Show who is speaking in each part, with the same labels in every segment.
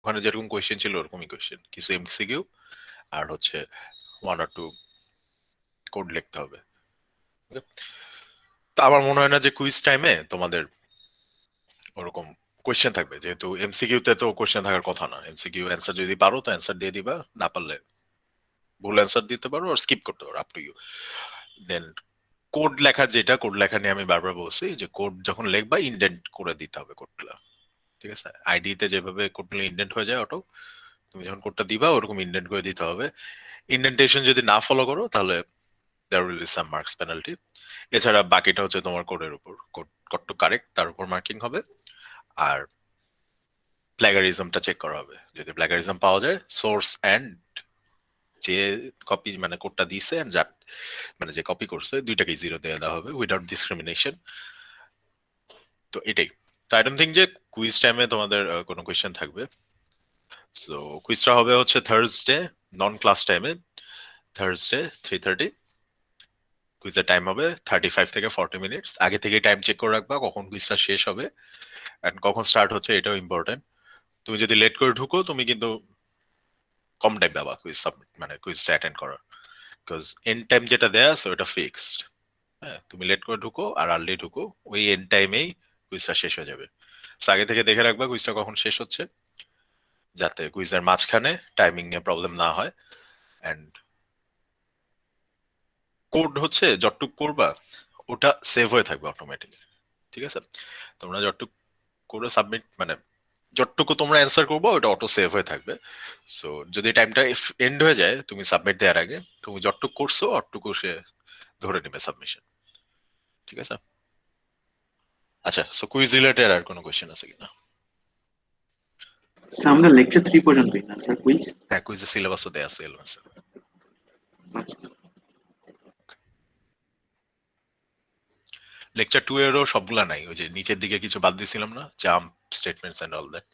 Speaker 1: ওখানে যেরকম কোয়েশ্চেন ছিল ওরকমই কোয়েশ্চেন, কিছু এমসিকিউ আর হচ্ছে 1 or 2 কোড লিখতে হবে। Okay? তো আমার মনে হয় না যে কুইজ টাইমে তোমাদের ওরকম কোয়েশ্চেন থাকবে, যেহেতু এমসিকিউ তে তো কোয়েশ্চেন থাকার কথা না। এমসিকিউ অ্যান্সার যদি পারো তো অ্যান্সার দিয়ে দিবা, না পারলে ভুল অ্যান্সার দিতে পারো আর স্কিপ করতে পারো, up to you. Then code লেখার, যেটা কোড লেখা নিয়ে আমি বারবার বলছি যে কোড যখন লিখবা ইনডেন্ট করে দিতে হবে কোডগুলা, ঠিক আছে? আইডি তে যেভাবে কোডগুলো ইনডেন্ট হয়ে যায় অটো, তুমি যখন কোডটা দিবা ওরকম ইনডেন্ট করে দিতে হবে। ইনডেন্টেশন যদি না ফলো করো তাহলে there will be some marks penalty। এছাড়া বাকিটা হচ্ছে তোমার কোডের উপর, কোড টু কারেক্ট তার উপর মার্কিং হবে। আর প্লাগারিজমটা চেক করা হবে, যদি প্লাগারিজম পাওয়া যায় সোর্স এন্ড যে কপি মানে কোডটা দিছে এন্ড যা মানে যে কপি করছে দুইটাকে 0 দিয়ে দেওয়া হবে উইদাউট ডিসক্রিমিনেশন। তো এটাই। তো আই ডোন্ট থিঙ্ক যে কুইজ টাইমে তোমাদের কোনো কোয়েশ্চেন থাকবে। সো কুইজটা হবে হচ্ছে থার্সডে নন ক্লাস টাইমে, থার্সডে 3:30। কুইজের টাইম হবে 35 থেকে 40 মিনিটস। আগে থেকে টাইম চেক করে রাখবা কখন কুইজটা শেষ হবে এন্ড কখন স্টার্ট হচ্ছে, এটাও ইম্পর্টেন্ট। তুমি যদি লেট করে ঢুকো তুমি কিন্তু কম টাইম পাবা কুইজ সাবমিট মানে কুইজটা অ্যাটেন্ড করার, বিকজ এন্ড টাইম যেটা দেয়া আছে ওটা ফিক্সড। হ্যাঁ, তুমি লেট করে ঢুকো আর আর্লি ঢুকো, ওই এন্ড টাইমেই কুইজটা শেষ হয়ে যাবে। So আগে থেকে দেখে রাখবা কুইজটা কখন শেষ হচ্ছে, যাতে কুইজের মাঝখানে টাইমিং নিয়ে প্রবলেম না হয়। এন্ড কোড হচ্ছে যতটুক করবা ওটা সেভ হয়ে থাকবে অটোমেটিক, ঠিক আছে? তোমরা যতটুক করে সাবমিট মানে যতটুকু তোমরা অ্যান্সার করবো ওটা অটো সেভ হয়ে থাকবে। সো যদি টাইমটা এন্ড হয়ে যায় তুমি সাবমিট দেওয়ার আগে, তুমি যতটুকু করছো অতটুকু সে ধরে নেবে সাবমিশন, ঠিক আছে? আচ্ছা, সো কুইজ রিলেটেড আর কোনো কোয়েশ্চেন আছে কিনা?
Speaker 2: স্যার আমাদের লেকচার 3 পর্যন্তই না স্যার কুইজ?
Speaker 1: হ্যাঁ, কুইজের সিলেবাসও দেয়া আছে এলএমএস।
Speaker 2: আচ্ছা
Speaker 1: লেকচার 2 এরও সবগুলা নাই, ওই যে নিচের দিকে কিছু বাদ দিছিলাম না, jump statements and all that.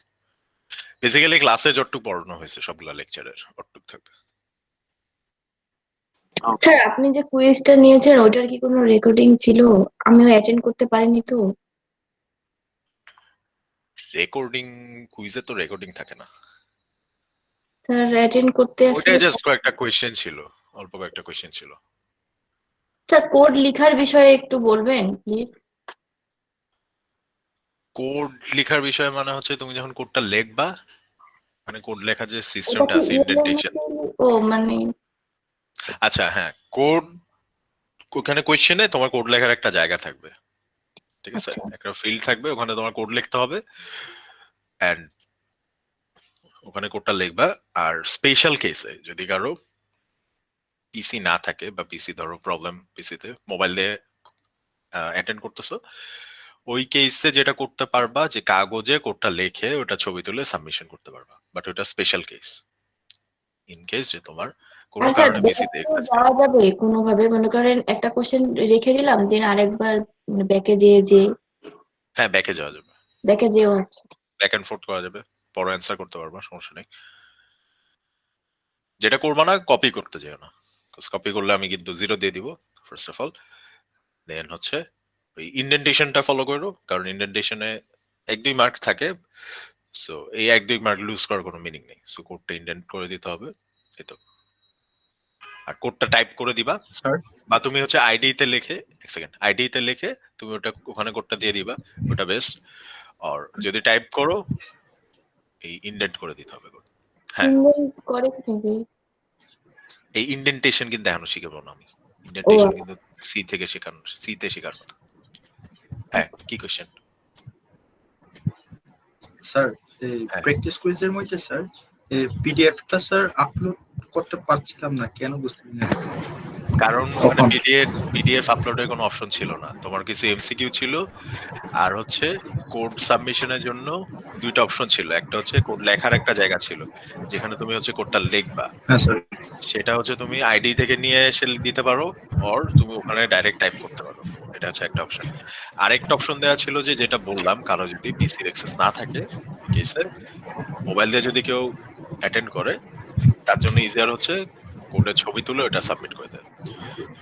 Speaker 1: Basically ক্লাসে যতটুকু পড়ানো হয়েছে সবগুলা লেকচারের অতটুকু থাকবে।
Speaker 3: স্যার আপনি যে কুইজটা নিয়েছেন ওটার কি কোনো রেকর্ডিং ছিল? আমিও অ্যাটেন্ড করতে পারিনি তো।
Speaker 1: রেকর্ডিং, কুইজে তো রেকর্ডিং থাকে না।
Speaker 3: স্যার অ্যাটেন্ড করতে আসলে
Speaker 1: ওইটাই জাস্ট কয়েকটা কোয়েশ্চেন ছিল, অল্প কয়েকটা কোয়েশ্চেন ছিল।
Speaker 3: স্যার কোড লেখার বিষয়ে একটু বলবেন প্লিজ।
Speaker 1: কোড লেখার বিষয় মানে হচ্ছে তুমি যখন কোডটা লিখবা, মানে কোড লেখার যে
Speaker 3: ওটা
Speaker 1: সিস্টেমটা
Speaker 3: কি
Speaker 1: আছে ইন্ডেন্টেশন।
Speaker 3: ও মানে
Speaker 1: আচ্ছা হ্যাঁ, কোড ওখানে কোয়েশ্চেনে তোমার কোড লেখার একটা জায়গা থাকবে, ঠিক আছে?
Speaker 3: আচ্ছা
Speaker 1: একটা ফিল্ড থাকবে, ওখানে তোমার কোড লিখতে হবে এন্ড ওখানে কোডটা লিখবা। আর স্পেশাল কেসে যদি কারো পিসি না থাকে বা পিসি ধরো প্রবলেম, পিসিতে মোবাইল দিয়ে অ্যাটেন্ড করতেছো, ওই কেসে যেটা করতে পারবা যে কাগজে কোডটা লিখে ওটা ছবি তুলে সাবমিশন করতে পারবা, বাট ওটা স্পেশাল কেস। ইন কেস যে তোমার কোনো
Speaker 3: আর স্যার
Speaker 1: কারণে
Speaker 3: ব্যাকে
Speaker 1: পিসিতে এক্সেস নেই।
Speaker 3: যাওয়া যাবে কোনোভাবে? মনে করেন একটা কোশ্চেন রেখে দিলাম দেন আরেকবার ব্যাকে যেয়ে
Speaker 1: হ্যাঁ, ব্যাকে যাওয়া যাবে,
Speaker 3: ব্যাকে যেও আচ্ছা।
Speaker 1: ব্যাক এন্ড ফোর্থ করা যাবে, পরে অ্যান্সার করতে পারবা, সমস্যা নেই। যেটা করবা না, কপি করতে যেও না, কপি করলে আমি কিন্তু 0 দিয়ে দিব ফার্স্ট অফ অল। দেন হচ্ছে ওই ইন্ডেন্টেশনটা ফলো করো, কারণ ইন্ডেন্টেশনে 1-2 মার্ক থাকে। সো এই 1-2 মার্ক লুজ করার কোনো মিনিং নেই। সো কোডটা ইন্ডেন্ট করে দিতে হবে, এই তো। আর কোডটা টাইপ করে দিবা,
Speaker 4: স্যার
Speaker 1: বা তুমি হচ্ছে আইডি তে লিখে, এক সেকেন্ড, আইডি তে লিখে তুমি ওটা ওখানে কোডটা দিয়ে দিবা, ওটা বেস্ট। আর যদি টাইপ করো এই ইন্ডেন্ট করে দিতে হবে code। হ্যাঁ,
Speaker 3: করে কিভাবে?
Speaker 1: এই ইন্ডেন্টেশন কিন্তু এখনো শিখাবো না আমি।
Speaker 3: ও
Speaker 1: ইন্ডেন্টেশন কিন্তু সি থেকে শেখানো, সি তে শেখার কথা। হ্যাঁ, কি কোশ্চেন?
Speaker 4: স্যার এই
Speaker 1: হ্যাঁ,
Speaker 4: প্র্যাকটিস কুইজের মধ্যে স্যার এই পিডিএফটা স্যার আপলোড করতে পারছিলাম না, কেন বুঝতে না।
Speaker 1: কারণ ওখানে
Speaker 4: কখন?
Speaker 1: পিডিএফ আপলোডের কোনো অপশন ছিল না, তোমার কিছু এমসিকিউ ছিল আর হচ্ছে কোড সাবমিশনের জন্য 2টা অপশন ছিল। একটা হচ্ছে কোড লেখার একটা জায়গা ছিল যেখানে তুমি হচ্ছে কোডটা লিখবা,
Speaker 4: হ্যাঁ স্যার।
Speaker 1: সেটা হচ্ছে তুমি আইডি থেকে নিয়ে এসে দিতে পারো, অর তুমি ওখানে ডাইরেক্ট টাইপ করতে পারো, এটা হচ্ছে একটা অপশন। আরেকটা অপশন দেওয়া ছিল যে যেটা বললাম, কারো যদি পিসির অ্যাক্সেস না থাকে ওই কেসে মোবাইল দিয়ে যদি কেউ অ্যাটেন্ড করে তার জন্য ইজিয়ার হচ্ছে কোডের ছবি তুলে ওটা সাবমিট করে দেয়।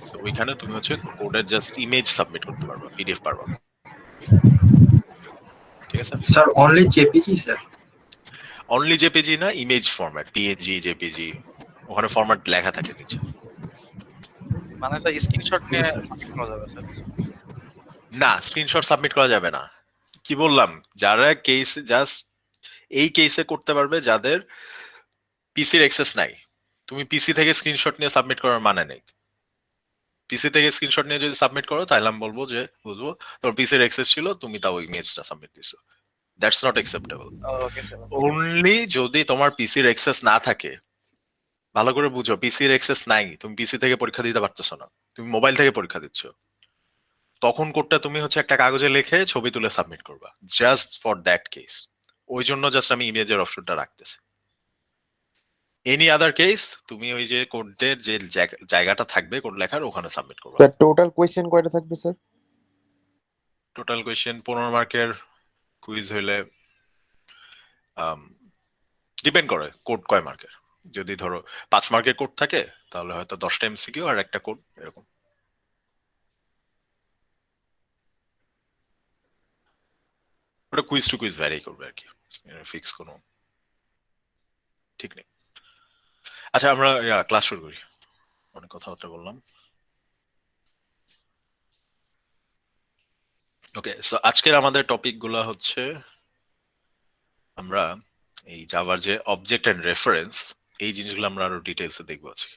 Speaker 1: তো ওইখানে তুমি হচ্ছে কোডের জাস্ট ইমেজ সাবমিট করতে পারবা, পিডিএফ পারবা না। ঠিক আছে
Speaker 4: sir only JPG sir?
Speaker 1: Only JPG না, ইমেজ ফরম্যাট, পিএনজি, জেপিজি, ওখানে ফরম্যাট লেখা থাকে নিচে।
Speaker 5: মানে স্যার স্ক্রিনশট নিয়ে সাবমিট করা যাবে স্যার?
Speaker 1: না, স্ক্রিনশট সাবমিট করা যাবে না। কি বললাম, যারা কেস জাস্ট এই কেসে করতে পারবে যাদের পিসির অ্যাক্সেস নাই। তুমি পিসি থেকে স্ক্রিনশট নিয়ে সাবমিট করার মানে নেই। পিসি থেকে স্ক্রিনশট নিয়ে যদি সাবমিট করো তাহলে আমি বলবো তোমার পিসির অ্যাক্সেস ছিল, তুমি তাও ইমেজটা সাবমিট দিছো। That's not acceptable.
Speaker 5: Okay sir.
Speaker 1: Only যদি তোমার পিসির অ্যাক্সেস না থাকে, ভালো করে বুঝো, পিসির অ্যাক্সেস নাই, তুমি পিসি থেকে পরীক্ষা দিতে পারতেছো না, তুমি মোবাইল থেকে পরীক্ষা দিচ্ছ, তখন কোডটা তুমি হচ্ছে একটা কাগজে লিখে ছবি তুলে সাবমিট করবা, জাস্ট ফর দ্যাট কেস। ওই জন্য জাস্ট আমি ইমেজের অপশনটা রাখতেছি। এনি আদার কেস তুমি ওই যে কোডের যে জায়গাটা থাকবে কোড লেখার, ওখানে সাবমিট করবা।
Speaker 6: স্যার টোটাল কোয়েশ্চেন কয়টা থাকবে স্যার?
Speaker 1: টোটাল কোয়েশ্চেন 15 মার্কের কুইজ হইলে ডিপেন্ড করে কোড কয় মার্কের। যদি ধরো 5 মার্কের কোড থাকে তাহলে হয়তো 10টা এমসিকিউ আর একটা কোড, এরকম। ওটা কুইজ টু কুইজ ভ্যারি করবে আর কি, ফিক্স কোনো ঠিক নেই। আচ্ছা, আমরা ক্লাস শুরু করি, অনেক কথাবার্তা বললাম। ওকে, সো আজকের আমাদের টপিক গুলা হচ্ছে, আমরা এই জাভার যে অবজেক্ট এন্ড রেফারেন্স, এই জিনিসগুলো আমরা আরো ডিটেইলসে দেখবো আজকে।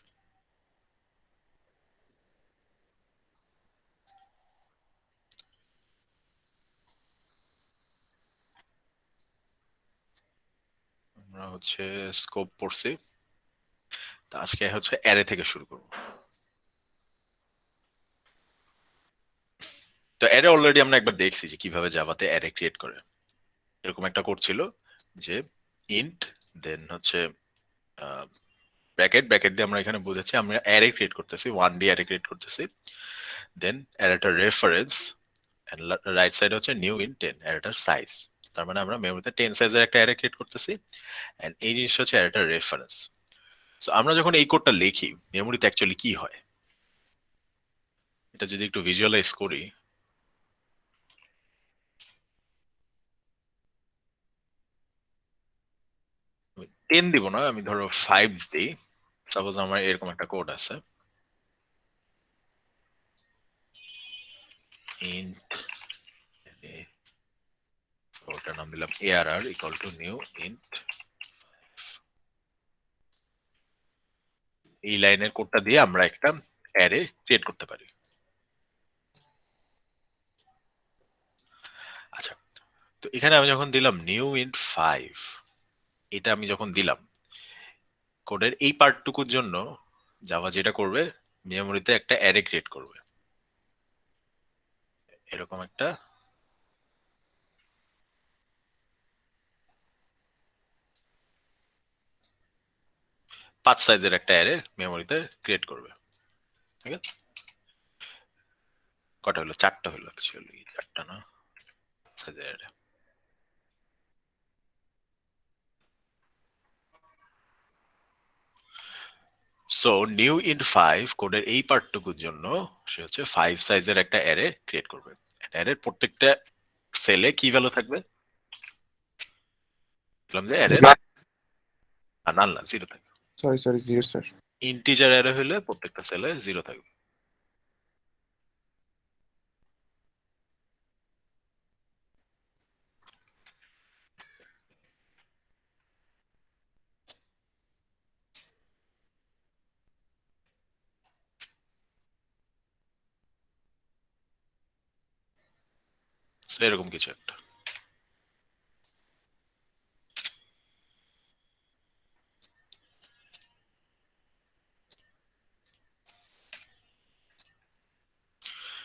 Speaker 1: আমরা হচ্ছে স্কোপ পড়ছি, তা আজকে হচ্ছে অ্যারে থেকে শুরু করব। তো অ্যারে অলরেডি আমরা একবার দেখছি যে কিভাবে জাভাতে অ্যারে ক্রিয়েট করে। এরকম একটা কোড ছিল যে ইন্ট দেন হচ্ছে ব্র্যাকেট, ব্র্যাকেট দিয়ে আমরা এখানে বুঝাচ্ছি আমরা অ্যারে ক্রিয়েট করতেছি, 1D অ্যারে ক্রিয়েট করতেছি। দেন অ্যারেটার রেফারেন্স এন্ড রাইট সাইড হচ্ছে নিউ ইন 10, অ্যারেটার সাইজ। তার মানে আমরা মেমোরিতে 10 সাইজের একটা অ্যারে ক্রিয়েট করতেছি, এন্ড এই জিনিসটা হচ্ছে অ্যারেটার রেফারেন্স। সো আমরা যখন এই কোডটা লিখি মেমোরিতে অ্যাকচুয়ালি কি হয়, এটা যদি একটু ভিজুয়ালাইজ করি, আমি 10 দিব না, আমি ধরো 5 দিই। সাপোজ আমার এরকম একটা কোড আছে, int ওটার নাম দিলাম arr equal to new int. এই লাইনের কোডটা দিয়ে আমরা একটা অ্যারে ক্রিয়েট করতে পারি। আচ্ছা, তো এখানে আমি যখন দিলাম নিউ ইন্ট 5, এটা আমি যখন দিলাম, কোডের এই পার্টটুকুর জন্য জাভা যেটা করবে, মেমোরিতে একটা অ্যারে ক্রিয়েট করবে, এরকম একটা পাঁচ সাইজের একটা অ্যারে মেমোরিতে ক্রিয়েট করবে। ঠিক আছে, কটা হলো? 4টা হলো অ্যাকচুয়ালি, 4টা না, সাইজের অ্যারে। সো নিউ ইন্ট 5 কোডের এই পার্টটুকুর জন্য সে হচ্ছে 5 সাইজের একটা অ্যারে ক্রিয়েট করবে। অ্যারের প্রত্যেকটা সেলে কি ভ্যালু থাকবে? বললাম যে অ্যারে নাল না, 0 থাকবে।
Speaker 6: Sorry 0 sir.
Speaker 1: ইন্টিজার অ্যারে হলে প্রত্যেকটা সেলে 0 থাকবে। So এরকম কিছু একটা।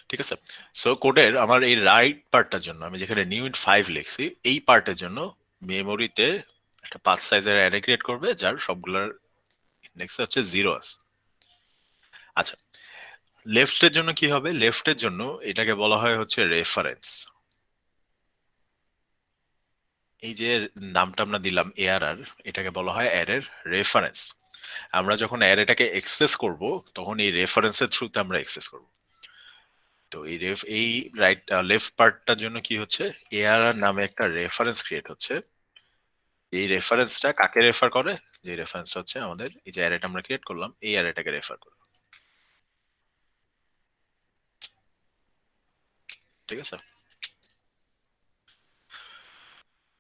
Speaker 1: ঠিক আছে, সো কোডের আমার এই রাইট পার্টটার জন্য আমি যেখানে নিউ ইন্ট 5 লিখছি, এই পার্টের জন্য মেমোরিতে একটা 5 সাইজের অ্যারে ক্রিয়েট করবে যার সবগুলোর ইন্ডেক্স হচ্ছে 0 আছে। আচ্ছা, লেফটের জন্য কি হবে? লেফটের জন্য এটাকে বলা হয় হচ্ছে রেফারেন্স। এই যে নামটা আমরা দিলাম ARR, এটাকে বলা হয় অ্যারের রেফারেন্স। আমরা যখন অ্যারেটাকে অ্যাক্সেস করব তখন এই রেফারেন্সের থ্রুতে আমরা অ্যাক্সেস করব। তো এই রাইট লেফট পার্টটার জন্য কি হচ্ছে, ARR নামে একটা রেফারেন্স ক্রিয়েট হচ্ছে। এই রেফারেন্সটা কাকে রেফার করে? যে রেফারেন্সটা হচ্ছে আমাদের এই যে অ্যারেটা আমরা ক্রিয়েট করলাম, এই অ্যারেটাকে রেফার করে। ঠিক আছে?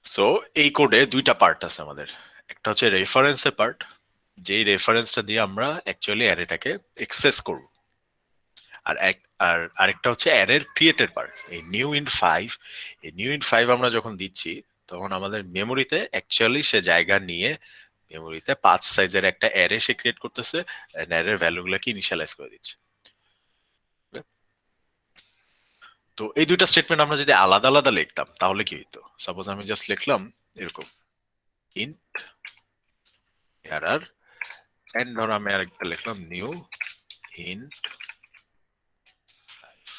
Speaker 1: সো এই কোডে দুইটা পার্ট আছে আমাদের। একটা হচ্ছে রেফারেন্সের পার্ট, যেই রেফারেন্সটা দিয়ে আমরা অ্যাকচুয়ালি অ্যারেটাকে এক্সেস করব। আর আরেকটা হচ্ছে অ্যারের ক্রিয়েটেড পার্ট, এই নিউ ইন 5। এই নিউ ইন 5 আমরা যখন দিচ্ছি তখন আমাদের মেমোরিতে অ্যাকচুয়ালি সে জায়গা নিয়ে মেমোরিতে 5 সাইজের একটা অ্যারে সে ক্রিয়েট করতেছে, অ্যারের ভ্যালুগুলোকে ইনিশিয়ালাইজ করে দিচ্ছে। তো এই দুইটা স্টেটমেন্ট আমরা যদি আলাদা আলাদা লিখতাম তাহলে কি হইতো? সাপোজ আমি জাস্ট লিখলাম এরকম ইন্ট এরর, এন্ড ধরো আমি আরেকটা লিখলাম নিউ ইন্ট 5।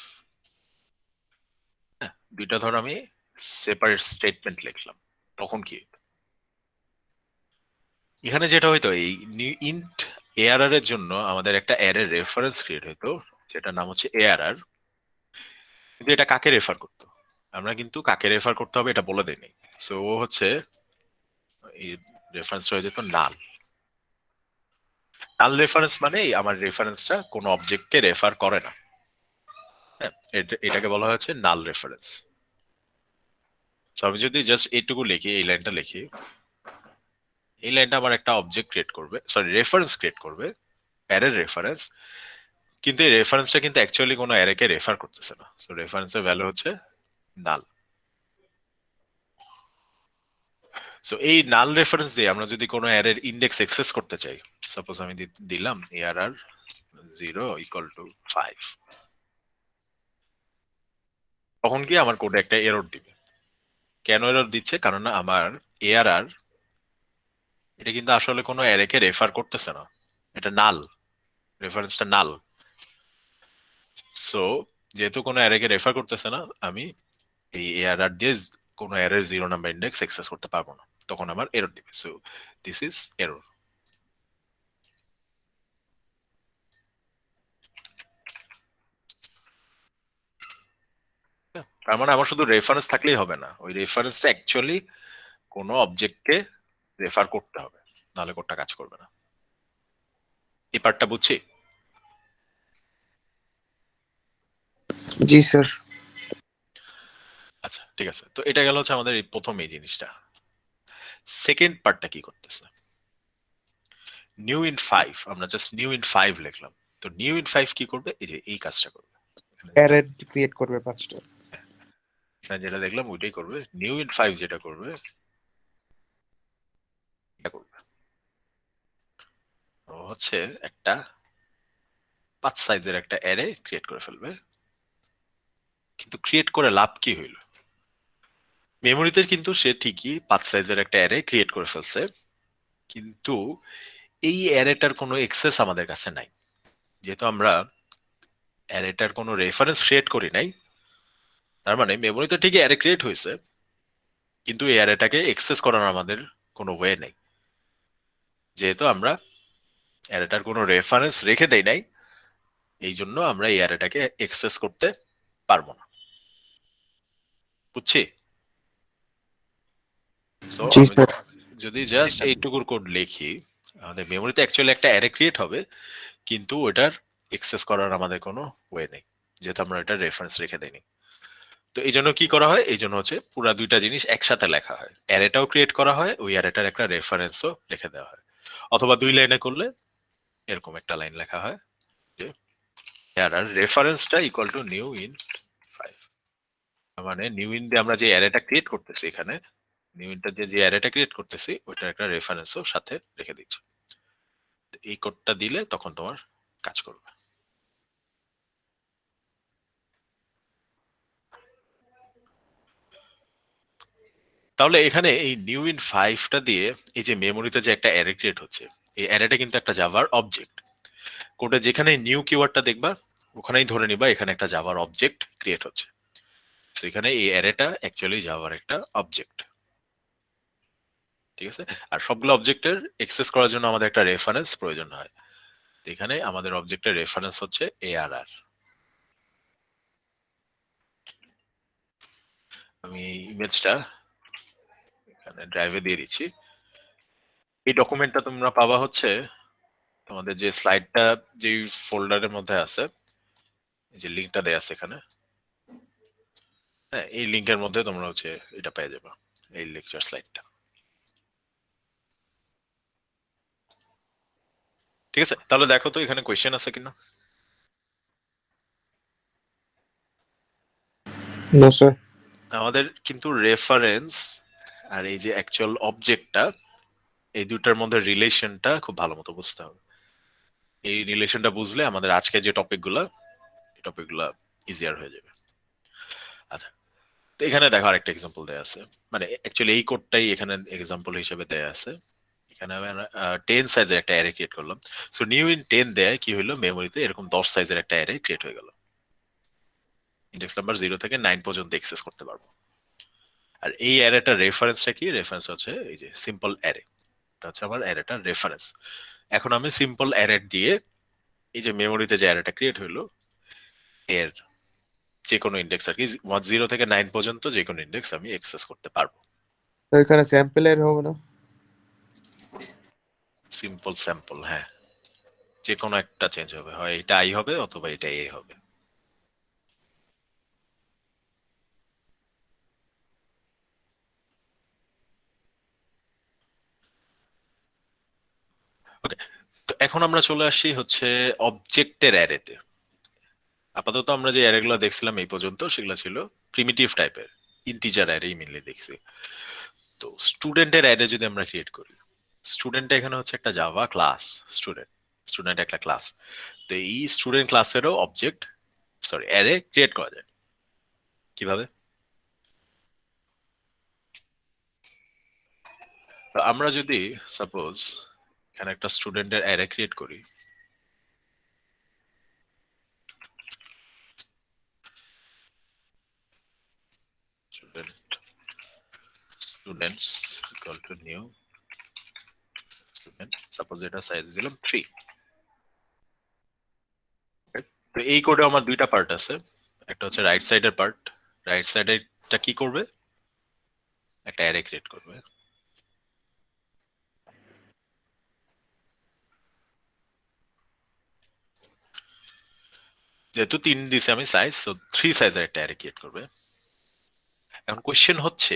Speaker 1: হ্যাঁ, দুইটা ধরো আমি সেপারেট স্টেটমেন্ট লিখলাম, তখন কি হইতো? এখানে যেটা হইতো, এই নিউ ইন্ট এআরআর এর জন্য আমাদের একটা অ্যারের রেফারেন্স ক্রিয়েট হইতো, যেটার নাম হচ্ছে এআরআর। কিন্তু এটা কাকে রেফার করতো? আমরা কিন্তু কাকে রেফার করতে হবে এটা বলে দেইনি। সো ও হচ্ছে এই রেফারেন্স হয়ে যেত নাল। নাল রেফারেন্স মানে আমার রেফারেন্সটা কোনো অবজেক্টকে রেফার করে না। হ্যাঁ, এটাকে বলা হয়েছে নাল রেফারেন্স। আমি যদি জাস্ট এইটুকু লিখি, এই লাইনটা লিখি, এই লাইনটা আমার একটা অবজেক্ট ক্রিয়েট করবে, সরি রেফারেন্স ক্রিয়েট করবে, অ্যারের রেফারেন্স। কিন্তু এই রেফারেন্সটা কিন্তু অ্যাকচুয়ালি কোনো অ্যারেকে রেফার করতেছে না। সো রেফারেন্সের ভ্যালু হচ্ছে নাল। সো এই নাল রেফারেন্স দিয়ে আমরা যদি কোনো অ্যারের ইন্ডেক্স অ্যাক্সেস করতে চাই, সাপোজ আমি দিলাম এআরআর 0 ইকুয়াল টু 5, তখন কি আমার কোডে একটা এরর দিবে। কেন এরর দিচ্ছে? কারণ আমার এআরআর এটা কিন্তু আসলে কোনো অ্যারেকে রেফার করতেছে না, এটা নাল, রেফারেন্সটা নাল। সো যেহেতু কোনো অ্যারেকে রেফার করতেছে না, আমি এই এআরআর দিয়ে কোনো অ্যারের 0 নাম্বার ইন্ডেক্স অ্যাক্সেস করতে পারবো না, তখন আমার এরর দিবে। So this is error. তার মানে আমার শুধু রেফারেন্স থাকলেই হবে না, ওই রেফারেন্সটা অ্যাকচুয়ালি কোনো অবজেক্টকে রেফার করতে হবে, নাহলে কোডটা কাজ করবে না। এই পার্টটা বুঝছি?
Speaker 6: জি স্যার।
Speaker 1: আচ্ছা ঠিক আছে, তো এটা গেল হচ্ছে আমাদের এই প্রথম এই জিনিসটা। সেকেন্ড পার্টটা কি করতেছে? নিউ ইন 5, আমরা জাস্ট নিউ ইন 5 লিখলাম। তো নিউ ইন 5 কি করবে? এই যে এই কাজটা করবে,
Speaker 6: অ্যারে ক্রিয়েট করবে 5টা।
Speaker 1: এখানে যেটা দেখলাম ওইটাই করবে। নিউ ইন 5 যেটা করবে এটা করবে, ও হচ্ছে একটা 5 সাইজের একটা অ্যারে ক্রিয়েট করে ফেলবে। কিন্তু ক্রিয়েট করে লাভ কি হইল? মেমোরিতে কিন্তু সে ঠিকই 5 সাইজের একটা অ্যারে ক্রিয়েট করে ফেলছে, কিন্তু এই অ্যারেটার কোনো এক্সেস আমাদের কাছে নাই। যেহেতু আমরা অ্যারেটার কোনো রেফারেন্স ক্রিয়েট করি নাই, তার মানে মেমোরিতে ঠিকই অ্যারে ক্রিয়েট হয়েছে, কিন্তু এই অ্যারেটাকে এক্সেস করার আমাদের কোনো ওয়ে নেই। যেহেতু আমরা অ্যারেটার কোনো রেফারেন্স রেখে দেই নাই, এই জন্য আমরা এই অ্যারেটাকে এক্সেস করতে পারবো না। বুঝছি? সো
Speaker 6: জি স্যার।
Speaker 1: যদি জাস্ট এইটুকুর কোড লিখি, আমাদের মেমোরিতে অ্যাকচুয়ালি একটা অ্যারে ক্রিয়েট হবে, কিন্তু ওটার এক্সেস করার আমাদের কোনো ওয়ে নেই, যেহেতু আমরা এটা রেফারেন্স রেখে দেইনি। তো এই জন্য কি করা হয়? এই জন্য হচ্ছে পুরো দুইটা জিনিস একসাথে লেখা হয়, অ্যারেটাও ক্রিয়েট করা হয়, ওই অ্যারেটার একটা রেফারেন্সও রেখে দেওয়া হয়। অথবা 2 লাইনে করলে এরকম একটা লাইন লেখা হয় যে অ্যারার রেফারেন্সটা ইকুয়াল টু নিউ ইন 5। মানে নিউ ইন দিয়ে আমরা যে অ্যারেটা ক্রিয়েট করতেছি, এখানে নিউ ইনটা যে অ্যারেটা ক্রিয়েট করতেছি ওইটার একটা রেফারেন্সও সাথে রেখে দিচ্ছি। এই কোডটা দিলে তখন তোমার কাজ করবে। তাহলে এখানে এই নিউ ইন 5টা দিয়ে এই যে মেমোরিতে যে একটা অ্যারে ক্রিয়েট হচ্ছে, এই অ্যারেটা কিন্তু একটা জাভার অবজেক্ট। কোডে যেখানে নিউ কিওয়ার্ডটা দেখবা ওখানেই ধরে নিবা এখানে একটা জাভার অবজেক্ট ক্রিয়েট হচ্ছে। তো এখানে এই অ্যারেটা অ্যাকচুয়ালি জাভার একটা অবজেক্ট। ঠিক আছে? আর সবগুলো অবজেক্টের অ্যাক্সেস করার জন্য আমাদের একটা রেফারেন্স প্রয়োজন হয়। তো এখানে আমাদের অবজেক্টের রেফারেন্স হচ্ছে এআরআর। আমি ইমেজটা এখানে ড্রাইভে দিয়ে দিচ্ছি। এই ডকুমেন্টটা তোমরা পাবা হচ্ছে তোমাদের যে স্লাইডটা যে ফোল্ডারের মধ্যে আছে, এই যে লিংকটা দেয়া আছে এখানে, হ্যাঁ এই লিংকের মধ্যে তোমরা হচ্ছে এটা পেয়ে যাবে, এই লেকচার স্লাইডটা। ঠিক আছে, তাহলে দেখো তো এখানে কোয়েশ্চেন আছে কিনা।
Speaker 6: No sir.
Speaker 1: আমাদের কিন্তু রেফারেন্স আর এই যে অ্যাকচুয়াল অবজেক্টটা, এই দুটার মধ্যে রিলেশনটা খুব ভালো মতো বুঝতে হবে। এই রিলেশনটা বুঝলে আমাদের আজকে যে টপিকগুলা, এই টপিকগুলা ইজিয়ার হয়ে যাবে। আচ্ছা, তো এখানে দেখো আরেকটা এক্সাম্পল দেয়া আছে, মানে অ্যাকচুয়ালি এই কোডটাই এখানে এক্সাম্পল হিসেবে দেয়া আছে। এখানে আমি 10 সাইজের একটা অ্যারে ক্রিয়েট করলাম। সো নিউ ইন 10 দেয় কি হলো, মেমোরিতে এরকম 10 সাইজের একটা অ্যারে ক্রিয়েট হয়ে গেল। ইন্ডেক্স নাম্বার 0 থেকে 9 পর্যন্ত অ্যাক্সেস করতে পারবো। আর এই অ্যারেটার রেফারেন্সটা কি? রেফারেন্স হচ্ছে এই যে সিম্পল অ্যারে, এটা হচ্ছে আমার অ্যারেটার রেফারেন্স। এখন আমি সিম্পল অ্যারে দিয়ে এই যে মেমোরিতে যে অ্যারেটা ক্রিয়েট হইলো এর যে কোনো ইন্ডেক্স আর কি 0 থেকে 9 পর্যন্ত যে কোনো ইন্ডেক্স আমি অ্যাক্সেস করতে পারবো।
Speaker 6: তো এখানে স্যাম্পল এর হবে না?
Speaker 1: সিম্পল স্যাম্পল, হ্যাঁ, যে কোনো একটা চেঞ্জ হবে, হয় এটা আই হবে অথবা এটা এ হবে। ওকে, তো এখন আমরা চলে আসি হচ্ছে অবজেক্টের অ্যারেতে। আপাতত আমরা যে অ্যারেগুলো দেখছিলাম এই পর্যন্ত সেগুলো ছিল প্রিমিটিভ টাইপের, ইন্টিজার অ্যারেই মেনলি দেখছি। তো স্টুডেন্টের অ্যারে যদি আমরা ক্রিয়েট করি, স্টুডেন্ট এখানে হচ্ছে একটা জাভা ক্লাস, স্টুডেন্ট স্টুডেন্ট একটা ক্লাস। তো এই স্টুডেন্ট ক্লাসেরও অবজেক্ট সরি অ্যারে ক্রিয়েট করা যায় কিভাবে? তো আমরা যদি সাপোজ এখানে একটা স্টুডেন্টের অ্যারে ক্রিয়েট করি, students equal to new student, suppose এটা সাইজ দিলাম 3। তো এই কোডে আমার দুইটা পার্ট আছে, একটা হচ্ছে রাইট সাইডের পার্ট। রাইট সাইডেরটা কি করবে? একটা অ্যারে ক্রিয়েট করবে। যেহেতু 3 দিছে আমি সাইজ, সো 3 সাইজের একটা অ্যারে ক্রিয়েট করবে। এখন কোশ্চেন হচ্ছে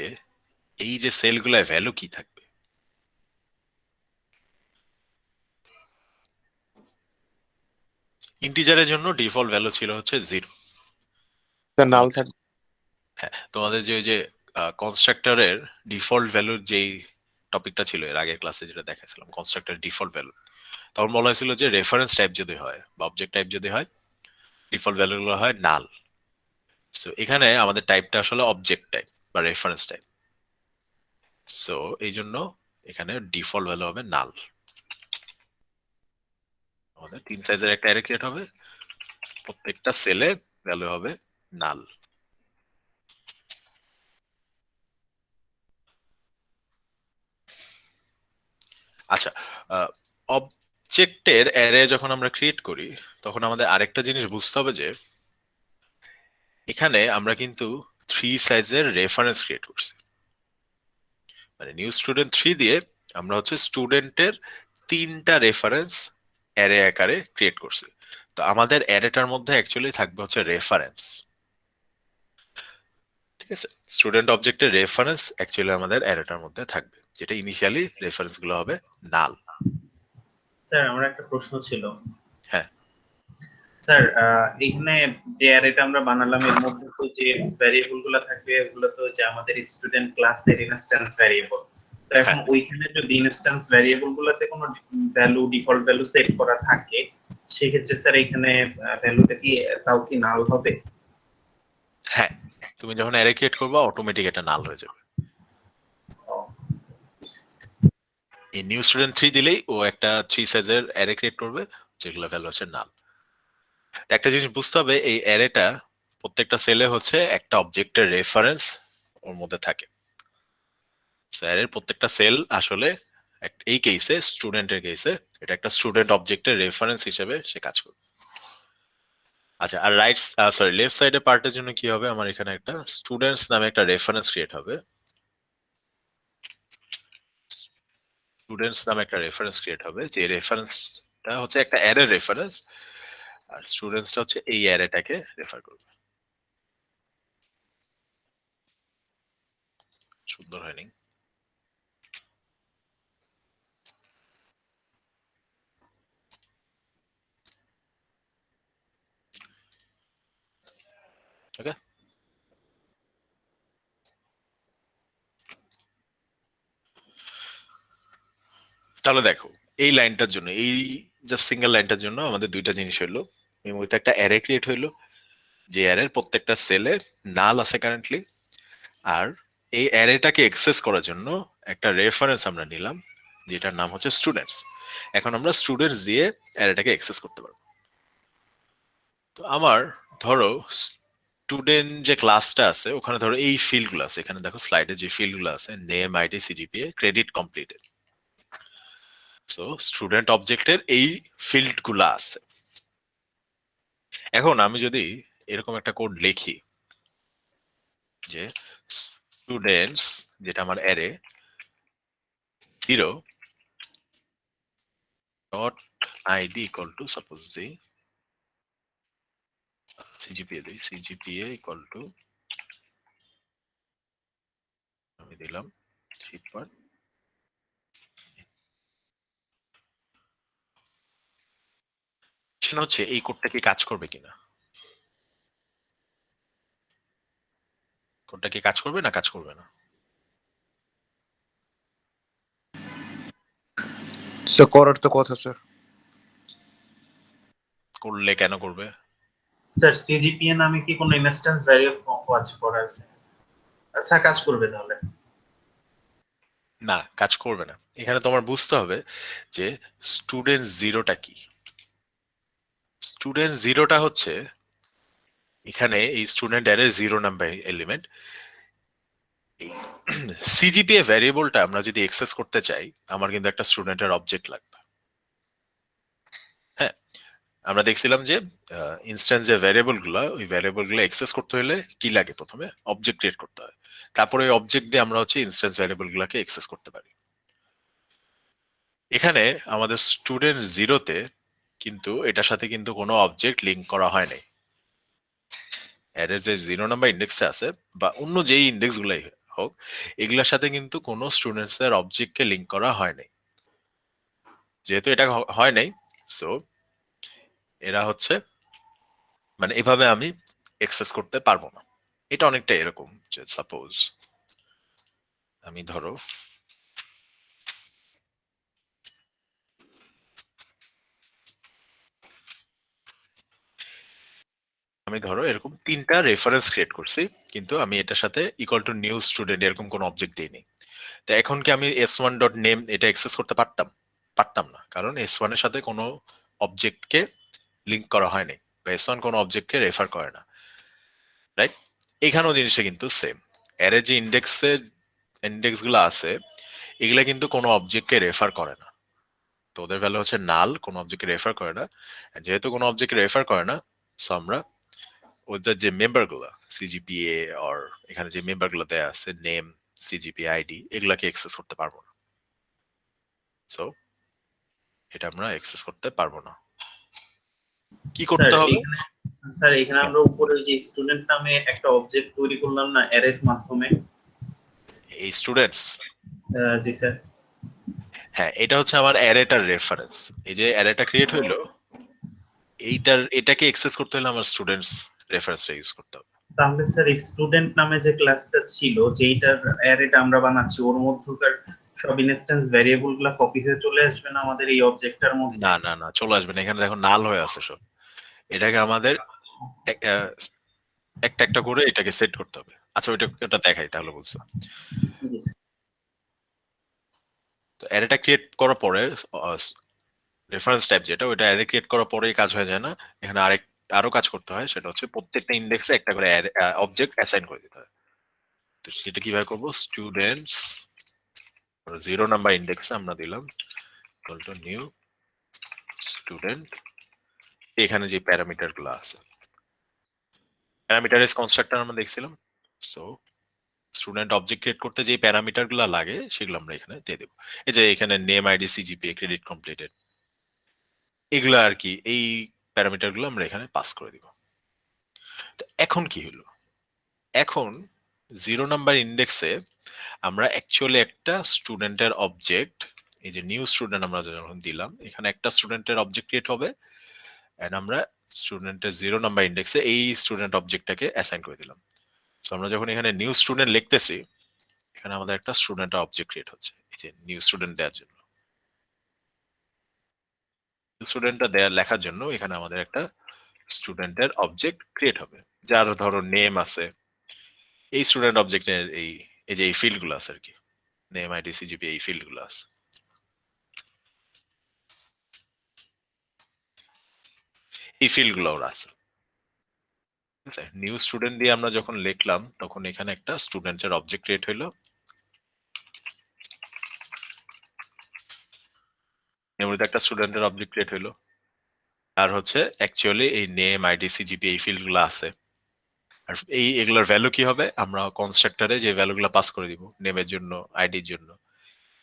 Speaker 1: এই যে সেলগুলোয় ভ্যালু কি থাকবে? ইন্টিজারের জন্য ডিফল্ট ভ্যালু ছিল হচ্ছে 0।
Speaker 6: স্যার নাল থাকবে।
Speaker 1: হ্যাঁ, তোমাদের যে ওই যে কনস্ট্রাক্টরের ডিফল্ট ভ্যালুর যেই টপিকটা ছিল এর আগের ক্লাসে যেটা দেখাইছিলাম, কনস্ট্রাক্টরের ডিফল্ট ভ্যালু, তখন বলা হয়েছিল যে রেফারেন্স টাইপ যদি হয় বা অবজেক্ট টাইপ যদি হয়, ডিফল্ট ভ্যালুগুলো হয় নাল। সো এখানে আমাদের টাইপটা আসলে অবজেক্ট টাইপ বা রেফারেন্স টাইপ। সো এই জন্য এখানে ডিফল্ট ভ্যালু হবে নাল। আমাদের 3 সাইজের একটা অ্যারে ক্রিয়েট হবে, প্রত্যেকটা সেলে ভ্যালু হবে নাল। আচ্ছা, অবজেক্টের অ্যারে যখন আমরা ক্রিয়েট করি তখন আমাদের আরেকটা জিনিস বুঝতে হবে যে এখানে আমরা কিন্তু 3 সাইজের রেফারেন্স ক্রিয়েট করছি, মানে নিউ স্টুডেন্ট 3 দিয়ে আমরা হচ্ছে স্টুডেন্টের 3টা রেফারেন্স অ্যারে আকারে ক্রিয়েট করছি। তো আমাদের অ্যারেটার মধ্যে অ্যাকচুয়ালি থাকবে হচ্ছে রেফারেন্স। ঠিক আছে, স্টুডেন্ট অবজেক্টের রেফারেন্স অ্যাকচুয়ালি আমাদের অ্যারেটার মধ্যে থাকবে, যেটা ইনিশিয়ালি রেফারেন্স গুলো হবে নাল।
Speaker 7: স্যার আমার একটা প্রশ্ন ছিল।
Speaker 1: হ্যাঁ
Speaker 7: স্যার এখানে যে অ্যারেটা আমরা বানালাম এর মধ্যে তো যে ভ্যারিয়েবল গুলো থাকবে ওগুলো তো যে আমাদের স্টুডেন্ট ক্লাসের ইনস্ট্যান্স ভ্যারিয়েবল। তো এখন
Speaker 1: হ্যাঁ।
Speaker 7: ওইখানে যদি ইনস্ট্যান্স ভ্যারিয়েবল গুলোতে কোনো ভ্যালু ডিফল্ট ভ্যালু সেট করা থাকে সেক্ষেত্রে স্যার এখানে ভ্যালুটা কি তাও কি নাল হবে?
Speaker 1: হ্যাঁ, তুমি যখন অ্যারে ক্রিয়েট করবে অটোমেটিক এটা নাল হয়ে যাবে। এই নিউ স্টুডেন্ট 3 দিলেই ও একটা 3 সাইজের অ্যারে ক্রিয়েট করবে যেগুলো ভ্যালু হচ্ছে নাল। একটা জিনিস বুঝতে হবে, এই অ্যারেটা প্রত্যেকটা সেলে হচ্ছে একটা অবজেক্টের রেফারেন্স ওর মধ্যে থাকে। অ্যারের প্রত্যেকটা সেল আসলে এই কেসে স্টুডেন্টের কেসে এটা একটা স্টুডেন্ট অবজেক্টের রেফারেন্স হিসেবে সে কাজ করবে। আচ্ছা, আর লেফট সাইডে পার্টের জন্য কি হবে, আমার এখানে একটা স্টুডেন্টস নামে একটা রেফারেন্স ক্রিয়েট হবে। স্টুডেন্টস নামে একটা রেফারেন্স ক্রিয়েট হবে, যে রেফারেন্সটা হচ্ছে একটা অ্যারে রেফারেন্স, আর স্টুডেন্টসটা হচ্ছে এই অ্যারেটাকে রেফার করবে। সুন্দর হয়নি? ওকে, তাহলে দেখো এই লাইনটার জন্য, এই জাস্ট সিঙ্গেল লাইনটার জন্য আমাদের দুইটা জিনিস হইলো। মেমোরিতে একটা অ্যারে ক্রিয়েট হইলো, যে অ্যারের প্রত্যেকটা সেলে নাল আছে কারেন্টলি, আর এই অ্যারেটাকে অ্যাক্সেস করার জন্য একটা রেফারেন্স আমরা নিলাম যেটার নাম হচ্ছে স্টুডেন্টস। এখন আমরা স্টুডেন্টস দিয়ে অ্যারেটাকে অ্যাক্সেস করতে পারবো। তো আমার ধরো স্টুডেন্ট যে ক্লাসটা আছে ওখানে ধরো এই ফিল্ডগুলো আছে, এখানে দেখো স্লাইডে যে ফিল্ডগুলো আছে, name, ID, CGPA, credit, completed. So student অবজেক্টের এই ফিল্ডগুলো আছে। এখন আমি যদি এরকম একটা কোড লিখি যে স্টুডেন্টস, যেটা আমার array, 0 dot id equal to suppose the CGPA equal to, আমি দিলাম sheet part, সেটা হচ্ছে এই কোডটা কি কাজ করবে কিনা, কোডটা কি কাজ করবে না কাজ করবে না।
Speaker 6: স্যার করার তো কথা স্যার।
Speaker 1: করলে কেন করবে?
Speaker 7: স্যার সিজিপিএ নামে কি কোনো ইনস্ট্যান্স ভ্যারিয়েবল কাজ করা আছে? স্যার কাজ করবে তাহলে?
Speaker 1: না, কাজ করবে না। এখানে তোমার বুঝতে হবে যে স্টুডেন্ট জিরোটা কি। স্টুডেন্ট জিরোটা হচ্ছে এখানে এই স্টুডেন্ট অ্যারের 0 নাম্বার এলিমেন্ট। এই সিজিপিএ ভ্যারিয়েবলটা আমরা যদি অ্যাক্সেস করতে চাই, আমার কিন্তু একটা স্টুডেন্টের অবজেক্ট লাগবে। হ্যাঁ, আমরা দেখছিলাম যে ইনস্ট্যান্স যে ভ্যারিয়েবল গুলো, ওই ভ্যারিয়েবল গুলো অ্যাক্সেস করতে হলে কি লাগে, প্রথমে অবজেক্ট ক্রিয়েট করতে হয়, তারপরে ওই অবজেক্ট দিয়ে আমরা হচ্ছে ইনস্ট্যান্স ভ্যারিয়েবল গুলোকে অ্যাক্সেস করতে পারি। এখানে আমাদের স্টুডেন্ট জিরোতে কিন্তু এটার সাথে কিন্তু কোনো অবজেক্ট লিঙ্ক করা হয় নাই। অ্যারের যে 0 নাম্বার ইন্ডেক্সটা আছে বা অন্য যেই ইন্ডেক্স গুলাই হোক, এগুলোর সাথে কিন্তু কোনো স্টুডেন্টস এর অবজেক্টকে লিঙ্ক করা হয় নাই। যেহেতু এটা হয় নাই, সো এরা হচ্ছে মানে এভাবে আমি অ্যাক্সেস করতে পারবো না। এটা অনেকটা এরকম যে সাপোজ আমি ধরো এরকম 3টা রেফারেন্স ক্রিয়েট করছি, কিন্তু আমি এটার সাথে ইকুয়াল টু নিউ স্টুডেন্ট এরকম কোনো অবজেক্ট দিইনি। তো এখন কি আমি s1.name এটা অ্যাক্সেস করতে পারতাম না, কারণ s1 এর সাথে কোনো অবজেক্টকে লিঙ্ক করা হয়নি, বা s1 কোনো অবজেক্টকে রেফার করে না, রাইট? এখানেও জিনিসটা কিন্তু সেম। অ্যারে যে ইন্ডেক্স গুলো আছে, এগুলা কিন্তু কোনো অবজেক্টকে রেফার করে না, তো ওদের ভ্যালু হচ্ছে নাল, কোনো অবজেক্টকে রেফার করে না। যেহেতু কোনো অবজেক্টকে রেফার করে না, সো আমরা ওদের যে মেম্বার গুলা সিজিপিএ অর এখানে যে মেম্বার গুলো দেয়া আছে, নেম, সিজিপিএ, আইডি, এগুলাকে অ্যাক্সেস করতে পারবো না। সো এটা আমরা অ্যাক্সেস করতে পারবো না। কি করতে হবে?
Speaker 7: স্যার এখানে আমরা উপরে যে স্টুডেন্ট নামে একটা অবজেক্ট তৈরি করলাম না অ্যারের মাধ্যমে,
Speaker 1: এই স্টুডেন্টস,
Speaker 7: জি স্যার।
Speaker 1: হ্যাঁ, এটা হচ্ছে আমার অ্যারেটার রেফারেন্স। এই যে অ্যারেটা ক্রিয়েট হইলো, এটাকে অ্যাক্সেস করতে হলে আমার স্টুডেন্টস রেফারেন্সটা ইউজ করতে হবে।
Speaker 7: তাহলে স্যার স্টুডেন্ট নামে যে ক্লাসটা ছিল, যেইটার অ্যারেটা আমরা বানাচ্ছি, ওর মধ্যকার সব ইনস্ট্যান্স ভ্যারিয়েবল গুলা কপি হয়ে চলে আসবে না আমাদের এই অবজেক্টটার মধ্যে?
Speaker 1: না না না, চলে আসবে না। এখানে দেখো নাল হয়ে আছে সব। এটাকে আমাদের একটা একটা করে এটাকে সেট করতে হবে। আচ্ছা, ওটা দেখাই তাহলে বুঝছো।
Speaker 7: জি স্যার।
Speaker 1: তো অ্যারেটা ক্রিয়েট করার পরে রেফারেন্স টাইপ যেটা, ওইটা অ্যারে ক্রিয়েট করার পরেই কাজ হয়ে যায় না, এখানে আরো কাজ করতে হয়। সেটা হচ্ছে প্রত্যেকটা ইন্ডেক্সে একটা করে অবজেক্ট অ্যাসাইন করে দিতে হয়। তো সেটা কিভাবে করবো? স্টুডেন্টস 0 নাম্বার ইন্ডেক্সে আমরা দিলাম ইকুয়াল টু নিউ স্টুডেন্ট। এখানে যে প্যারামিটার গুলো আছে, প্যারামিটারাইজ কনস্ট্রাক্টর আমরা দেখছিলাম। সো স্টুডেন্ট অবজেক্ট ক্রিয়েট করতে যে প্যারামিটার গুলো লাগে সেগুলো আমরা এখানে দিয়ে দেবো। এই যে এখানে name, ID, CGPA, credit completed, এগুলো আর কি, এই প্যারামিটার গুলো আমরা এখানে পাস করে দিব। তো এখন কি হলো, এখন 0 নাম্বার ইন্ডেক্সে আমরা অ্যাকচুয়ালি একটা স্টুডেন্টের অবজেক্ট, এই যে নিউ স্টুডেন্ট আমরা যখন দিলাম, এখানে একটা স্টুডেন্টের অবজেক্ট ক্রিয়েট হবে, এন্ড আমরা স্টুডেন্টের 0 নাম্বার ইন্ডেক্সে এই স্টুডেন্ট অবজেক্টটাকে অ্যাসাইন করে দিলাম। সো আমরা যখন এখানে নিউ স্টুডেন্ট লিখতেছি, এখানে আমাদের একটা স্টুডেন্ট অবজেক্ট ক্রিয়েট হচ্ছে, এই যে নিউ স্টুডেন্ট দেওয়ার জন্য, স্টুডেন্টটা লেখার জন্য এখানে আমাদের একটা স্টুডেন্টের অবজেক্ট ক্রিয়েট হবে, যার ধরো নেম আছে। এই স্টুডেন্ট অবজেক্টের এই যে এই ফিল্ড গুলো আছে আর কি, নেম, আইডি, সিজিপি, এই ফিল্ড গুলো আছে। এই ফিল্ড গুলো ওরা আছে, ঠিক আছে। নিউ স্টুডেন্ট দিয়ে আমরা যখন লিখলাম তখন এখানে একটা স্টুডেন্টের অবজেক্ট ক্রিয়েট হইলো, মেমোরিতে একটা স্টুডেন্টের অবজেক্ট ক্রিয়েট হইলো, আর হচ্ছে অ্যাকচুয়ালি এই নেম, আইডি, সিজিপি, এই ফিল্ড গুলো আছে। আর এগুলোর ভ্যালু কি হবে, আমরা কনস্ট্রাক্টরে যে ভ্যালুগুলো পাস করে দিব নেমের জন্য, আইডির জন্য,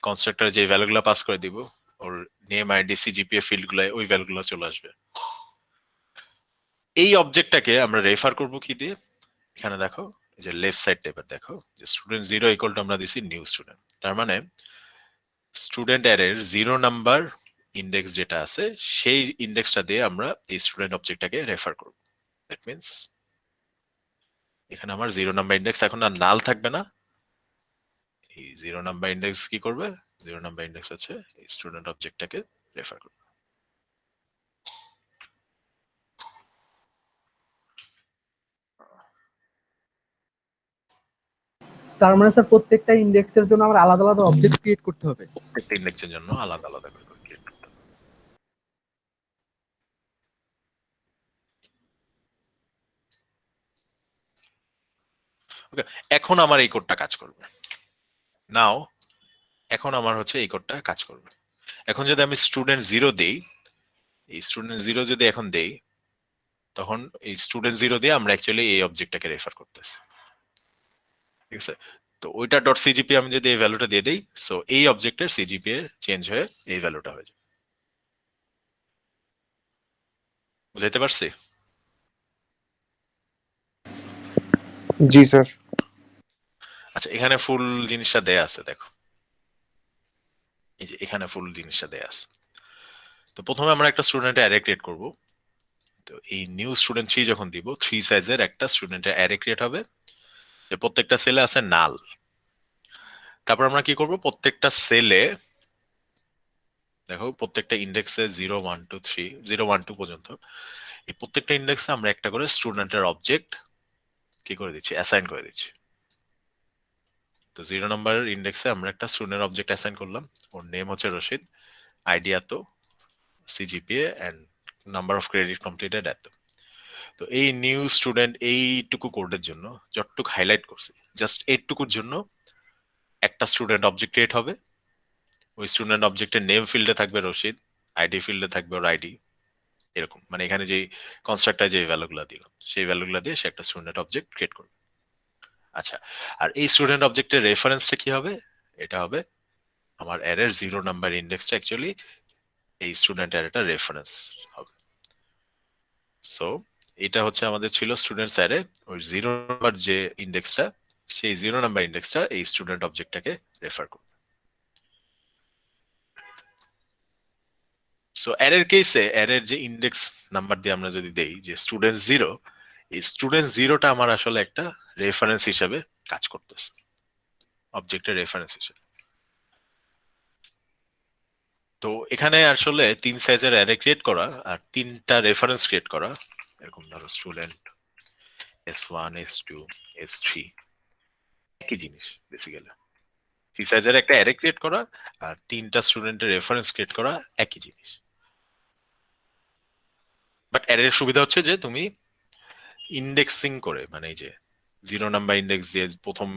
Speaker 1: কনস্ট্রাক্টরে যে ভ্যালুগুলো পাস করে দিব ওর নেম, আইডি, সিজিপিএ ফিল্ড গুলো, ওই ভ্যালুগুলো চলে আসবে। এই অবজেক্টটাকে আমরা রেফার করব কি দিয়ে, এখানে দেখো এই যে লেফট সাইড টেপের দেখো যে স্টুডেন্ট 0 ইকুয়াল টু আমরা দিছি নিউ স্টুডেন্ট, তার মানে স্টুডেন্ট অ্যারের 0 নাম্বার ইন্ডেক্স যেটা আছে সেই ইন্ডেক্সটা দিয়ে আমরা এই স্টুডেন্ট অবজেক্টটাকে রেফার করব। দ্যাট মিন্স এখানে আমার 0 নাম্বার ইন্ডেক্স এখন আর নাল থাকবে না, এই 0 নাম্বার ইন্ডেক্স কি করবে, 0 নাম্বার ইন্ডেক্স আছে এই স্টুডেন্ট অবজেক্টটাকে রেফার করবে।
Speaker 8: তার মানে স্যার প্রত্যেকটা ইন্ডেক্সের জন্য আমার আলাদা আলাদা অবজেক্ট ক্রিয়েট করতে হবে।
Speaker 1: প্রত্যেকটা ইন্ডেক্সের জন্য আলাদা আলাদা করে ক্রিয়েট করতে হবে। ওকে, এখন আমার এই কোডটা কাজ করবে। নাও এখন আমার হচ্ছে এই কোডটা কাজ করবে। এখন যদি আমি স্টুডেন্ট 0 দেই, এই স্টুডেন্ট 0 যদি এখন দেই, তখন এই স্টুডেন্ট 0 দিয়ে আমরা অ্যাকচুয়ালি এই অবজেক্টটাকে রেফার করতেছি, ঠিক আছে। তো ওইটা ডট সিজিপি আমি যদি এই ভ্যালুটা দিয়ে দেই, সো এই অবজেক্টের সিজিপি চেঞ্জ হয়ে এই ভ্যালুটা হয়ে যাবে। বুঝাইতে পারছি?
Speaker 6: জি স্যার।
Speaker 1: আচ্ছা, এখানে ফুল জিনিসটা দেয়া আছে, দেখো এই যে এখানে ফুল জিনিসটা দেয়া আছে। তো প্রথমে আমরা একটা স্টুডেন্টের অ্যারে ক্রিয়েট করব। তো এই নিউ স্টুডেন্ট 3 যখন দিব, 3 সাইজের একটা স্টুডেন্টের অ্যারে ক্রিয়েট হবে, যে প্রত্যেকটা সেলে আছে নাল। তারপর আমরা কি করব, প্রত্যেকটা সেলে দেখো প্রত্যেকটা ইন্ডেক্সে 0 1 2 3 0 1 2 পর্যন্ত এই প্রত্যেকটা ইন্ডেক্সে আমরা একটা করে স্টুডেন্টের অবজেক্ট কি করে দিচ্ছি, অ্যাসাইন করে দিচ্ছি। তো 0 নাম্বার ইন্ডেক্সে আমরা একটা স্টুডেন্ট অবজেক্ট অ্যাসাইন করলাম, ওর নেম হচ্ছে রশিদ, আইডি এত, CGPA and number of credit completed এত। তো এই নিউ স্টুডেন্ট এইটুকু কোডের জন্য যতটুকু হাইলাইট করছি, জাস্ট এইটুকুর জন্য একটা স্টুডেন্ট অবজেক্ট ক্রিয়েট হবে। ওই স্টুডেন্ট অবজেক্টের নেম ফিল্ডে থাকবে রশিদ, আইডি ফিল্ডে থাকবে ওর আইডি, এরকম মানে এখানে যে কনস্ট্রাক্টর যে ভ্যালুগুলো দিলাম সেই ভ্যালুগুলো দিয়ে সে একটা স্টুডেন্ট অবজেক্ট ক্রিয়েট করবে। আচ্ছা, আর এই স্টুডেন্ট অবজেক্টের রেফারেন্সটা কি হবে, এটা হবে আমার অ্যারের 0 নাম্বার ইন্ডেক্সটা অ্যাকচুয়ালি এই স্টুডেন্ট অ্যারেটা রেফারেন্স হবে। সো এটা হচ্ছে আমাদের ছিল স্টুডেন্টস অ্যারে, ওই 0 নাম্বার যে ইন্ডেক্সটা সেই 0 নাম্বার ইন্ডেক্সটা এই স্টুডেন্ট অবজেক্টটাকে রেফার করবে। সো অ্যারের কেসে অ্যারের যে ইন্ডেক্স নাম্বার দিয়ে আমরা যদি দেই যে স্টুডেন্ট 0, এই স্টুডেন্ট 0টা আমার আসলে একটা রেফারেন্স হিসেবে কাজ করতেছে, অবজেক্টের রেফারেন্স হিসেবে। তো এখানে আসলে 3 সাইজের অ্যারে ক্রিয়েট করা আর 3টা রেফারেন্স ক্রিয়েট করা, এরকম ধরো স্টুডেন্ট S1 S2 S3 একই জিনিস বেসিক্যালি। 3 সাইজের একটা অ্যারে ক্রিয়েট করা আর 3টা স্টুডেন্টের রেফারেন্স ক্রিয়েট করা একই জিনিস। বাট অ্যারের সুবিধা হচ্ছে যে তুমি ইন্ডেক্সিং করে, মানে এই যে 0 নাম্বার ইন্ডেক্স দিয়ে প্রথম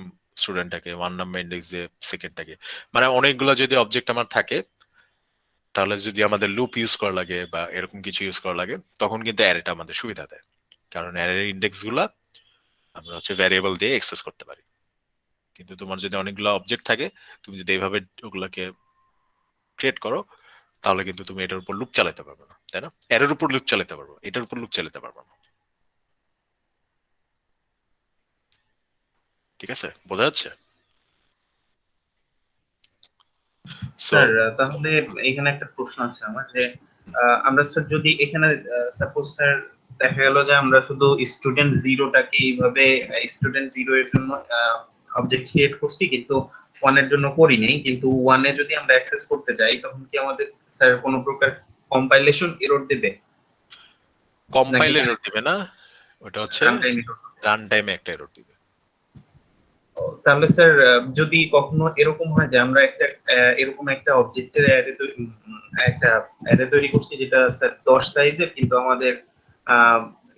Speaker 1: স্টুডেন্টটাকে, 1 নাম্বার ইন্ডেক্স দিয়ে সেকেন্ডটাকে, মানে অনেকগুলো যদি অবজেক্ট আমার থাকে তাহলে যদি আমাদের লুপ ইউজ করা লাগে বা এরকম কিছু ইউজ করা লাগে তখন কিন্তু অ্যারেটা আমাদের সুবিধা দেয়, কারণ অ্যারের ইন্ডেক্স গুলা আমরা হচ্ছে ভ্যারিয়েবল দিয়ে অ্যাক্সেস করতে পারি। কিন্তু তোমার যদি অনেকগুলো অবজেক্ট থাকে, তুমি যদি এইভাবে ওগুলোকে ক্রিয়েট করো, তাহলে কিন্তু তুমি এটার উপর লুপ চালাতে পারবে না, তাই না? এর উপর লুপ চালাতে পারবো, এটার উপর লুপ চালাতে পারবো না। ঠিক আছে, বোঝা যাচ্ছে? So,
Speaker 7: স্যার তাহলে এখানে একটা প্রশ্ন আছে আমার, যে আমরা স্যার যদি এখানে সাপোজ স্যার দেখা গেল যে আমরা শুধু স্টুডেন্ট জিরোটাকে এইভাবে স্টুডেন্ট জিরো এর জন্য অবজেক্ট ক্রিয়েট করছি, কিন্তু ওয়ান এর জন্য করি নাই, কিন্তু ওয়ানে যদি আমরা অ্যাক্সেস করতে চাই তখন কি আমাদের স্যার কোনো প্রকার কম্পাইলেশন এরর দেবে?
Speaker 1: কম্পাইল এরর দিবে না, ওটা হচ্ছে
Speaker 7: Runtime error?
Speaker 1: রান টাইমে একটা এরর দিবে।
Speaker 7: তাহলে স্যার যদি কখনো এরকম হয় যে আমরা একটা এরকম একটা অবজেক্টের একটা অ্যারে তৈরি করছি যেটা স্যার 10 সাইজের, কিন্তু আমাদের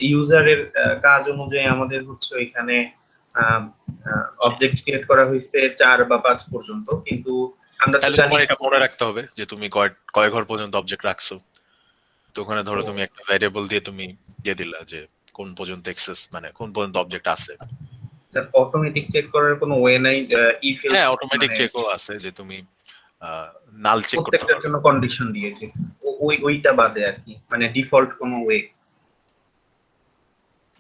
Speaker 7: ইউজারের কাজ অনুযায়ী আমাদের হচ্ছে ওইখানে অবজেক্ট ক্রিয়েট করা হয়েছে 4 বা 5 পর্যন্ত, কিন্তু আমরা তো
Speaker 1: তাহলে
Speaker 7: জানি
Speaker 1: তোমার এটা মনে রাখতে হবে যে তুমি কয় ঘর পর্যন্ত অবজেক্ট রাখছো। তো ওখানে ধরো তুমি একটা ভ্যারিয়েবল দিয়ে তুমি দিয়ে দিলা যে কোন পর্যন্ত অ্যাক্সেস, মানে কোন পর্যন্ত অবজেক্ট আছে।
Speaker 7: স্যার অটোমেটিক চেক করার কোনো ওয়ে নাই? ইফ
Speaker 1: হ্যাঁ,
Speaker 7: এলস
Speaker 1: অটোমেটিক চেকও আছে যে তুমি নাল চেক করতে
Speaker 7: প্রত্যেকটার
Speaker 1: পারবে।
Speaker 7: জন্য কন্ডিশন দিয়েছি ওইটা বাদে আর কি, মানে ডিফল্ট কোনো ওয়ে?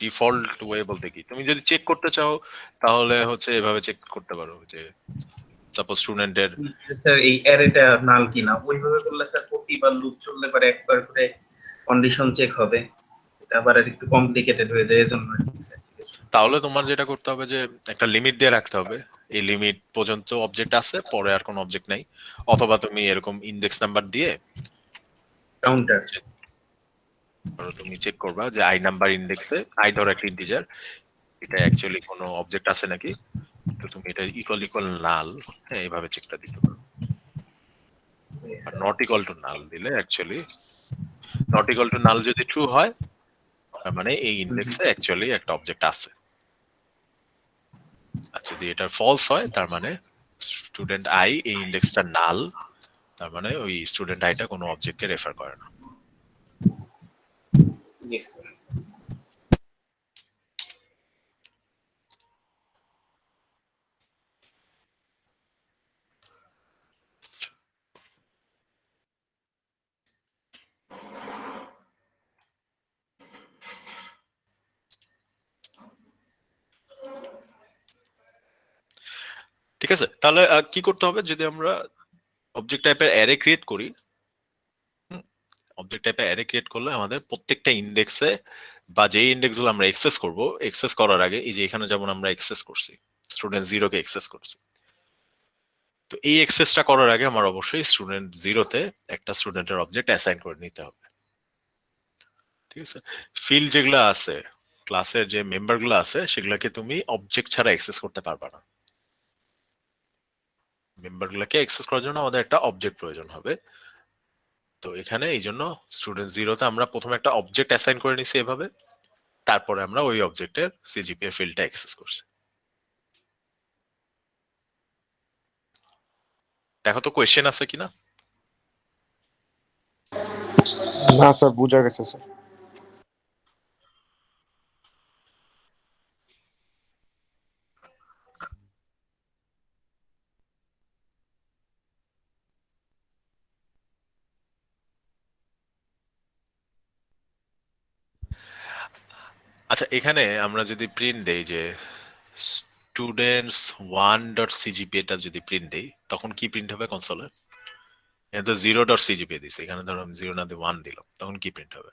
Speaker 1: ডিফল্ট ওয়ে বলতে কি, তুমি যদি চেক করতে চাও তাহলে হচ্ছে এভাবে চেক করতে পারো যে সাপোজ স্টুডেন্টের
Speaker 7: স্যার এই অ্যারেটা নাল কিনা, ওইভাবে করলে স্যার প্রতিবার লুপ চললে পারে একবার করে কন্ডিশন চেক হবে, এটা আবার আর একটু কমপ্লিকেটেড হয়ে যায়, এজন্য আর কি স্যার।
Speaker 1: তাহলে তোমার যেটা করতে হবে যে একটা লিমিট দিয়ে রাখতে হবে, এই লিমিট পর্যন্ত অবজেক্ট আছে, পরে আর কোনো অবজেক্ট নাই। অথবা তুমি এরকম ইনডেক্স নাম্বার দিয়ে
Speaker 7: কাউন্টার
Speaker 1: তুমি চেক করবা যে আই নাম্বার ইনডেক্সে, আই ধরো একটা ইন্টিজার, এটা অ্যাকচুয়ালি কোনো অবজেক্ট আছে নাকি। তো তুমি এটা ইকুয়াল ইকুয়াল নাল, হ্যাঁ এইভাবে চেকটা দিতে পারো। আর নট ইকুয়াল টু নাল দিলে actually, not equal to null যদি ট্রু হয় তার মানে এই ইনডেক্সে অ্যাকচুয়ালি একটা অবজেক্ট আছে। আর যদি এটা ফলস হয় তার মানে স্টুডেন্ট আই এই ইনডেক্সটা নাল, তার মানে ওই স্টুডেন্ট আইটা কোনো অবজেক্টকে রেফার করে না। ঠিক আছে, তাহলে কি করতে হবে, যদি আমরা অবজেক্ট টাইপের অ্যারে ক্রিয়েট করি, অবজেক্ট টাইপের অ্যারে ক্রিয়েট করলে আমাদের প্রত্যেকটা ইনডেক্সে বা যেই ইনডেক্সগুলো আমরা এক্সেস করব, এক্সেস করার আগে এই যে এখানে যেমন আমরা এক্সেস করছি স্টুডেন্ট জিরোকে এক্সেস করছি, তো এই এক্সেসটা করার আগে আমার অবশ্যই স্টুডেন্ট জিরোতে একটা স্টুডেন্টের অবজেক্ট অ্যাসাইন করে নিতে হবে। ঠিক আছে, ফিল্ড যেগুলো আছে ক্লাসের যে মেম্বার গুলো আছে সেগুলোকে তুমি অবজেক্ট ছাড়া অ্যাক্সেস করতে পারবা না। মেম্বার গুলোকে অ্যাক্সেস করার জন্য আমাদের একটা অবজেক্ট প্রয়োজন হবে। তো এখানে এই জন্য স্টুডেন্ট জিরোতে আমরা প্রথমে একটা অবজেক্ট অ্যাসাইন করে নিছি এভাবে, তারপরে আমরা ওই অবজেক্টের সিজিপি এর ফিল্ডটা অ্যাক্সেস করছি। দেখো তো কোয়েশ্চেন আছে কিনা।
Speaker 6: না স্যার, বোঝা গেছে স্যার।
Speaker 1: আচ্ছা, এখানে আমরা যদি প্রিন্ট দেই যে স্টুডেন্টস ওয়ান ডট সিজিপি, এটা যদি প্রিন্ট দেই তখন কি প্রিন্ট হবে কনসোলে? এটা তো জিরো ডট সিজিপি দিছে, এখানে ধরো আমি জিরো না দিয়ে ওয়ান দিলাম, তখন কি প্রিন্ট হবে?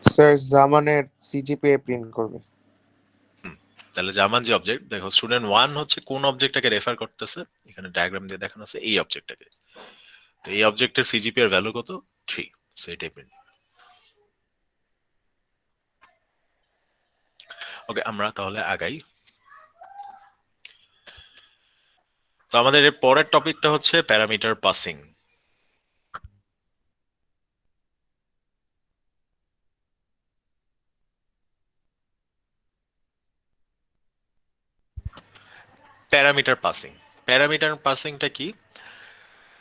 Speaker 6: স্যার জামানের সিজিপিএ প্রিন্ট করবে।
Speaker 1: তাহলে জামান যে অবজেক্ট, দেখো স্টুডেন্ট ওয়ান হচ্ছে কোন অবজেক্টটাকে রেফার করতেছে, এখানে ডায়াগ্রাম দিয়ে দেখানো আছে এই অবজেক্টটাকে। তো এই অবজেক্টের সিজিপি এর ভ্যালু কত? 3। সো এটাই প্রিন্ট। ওকে, আমরা তাহলে আগাই। তো আমাদের এর পরের টপিকটা হচ্ছে parameter passing. Parameter passing, parameter পাসিংটা কি?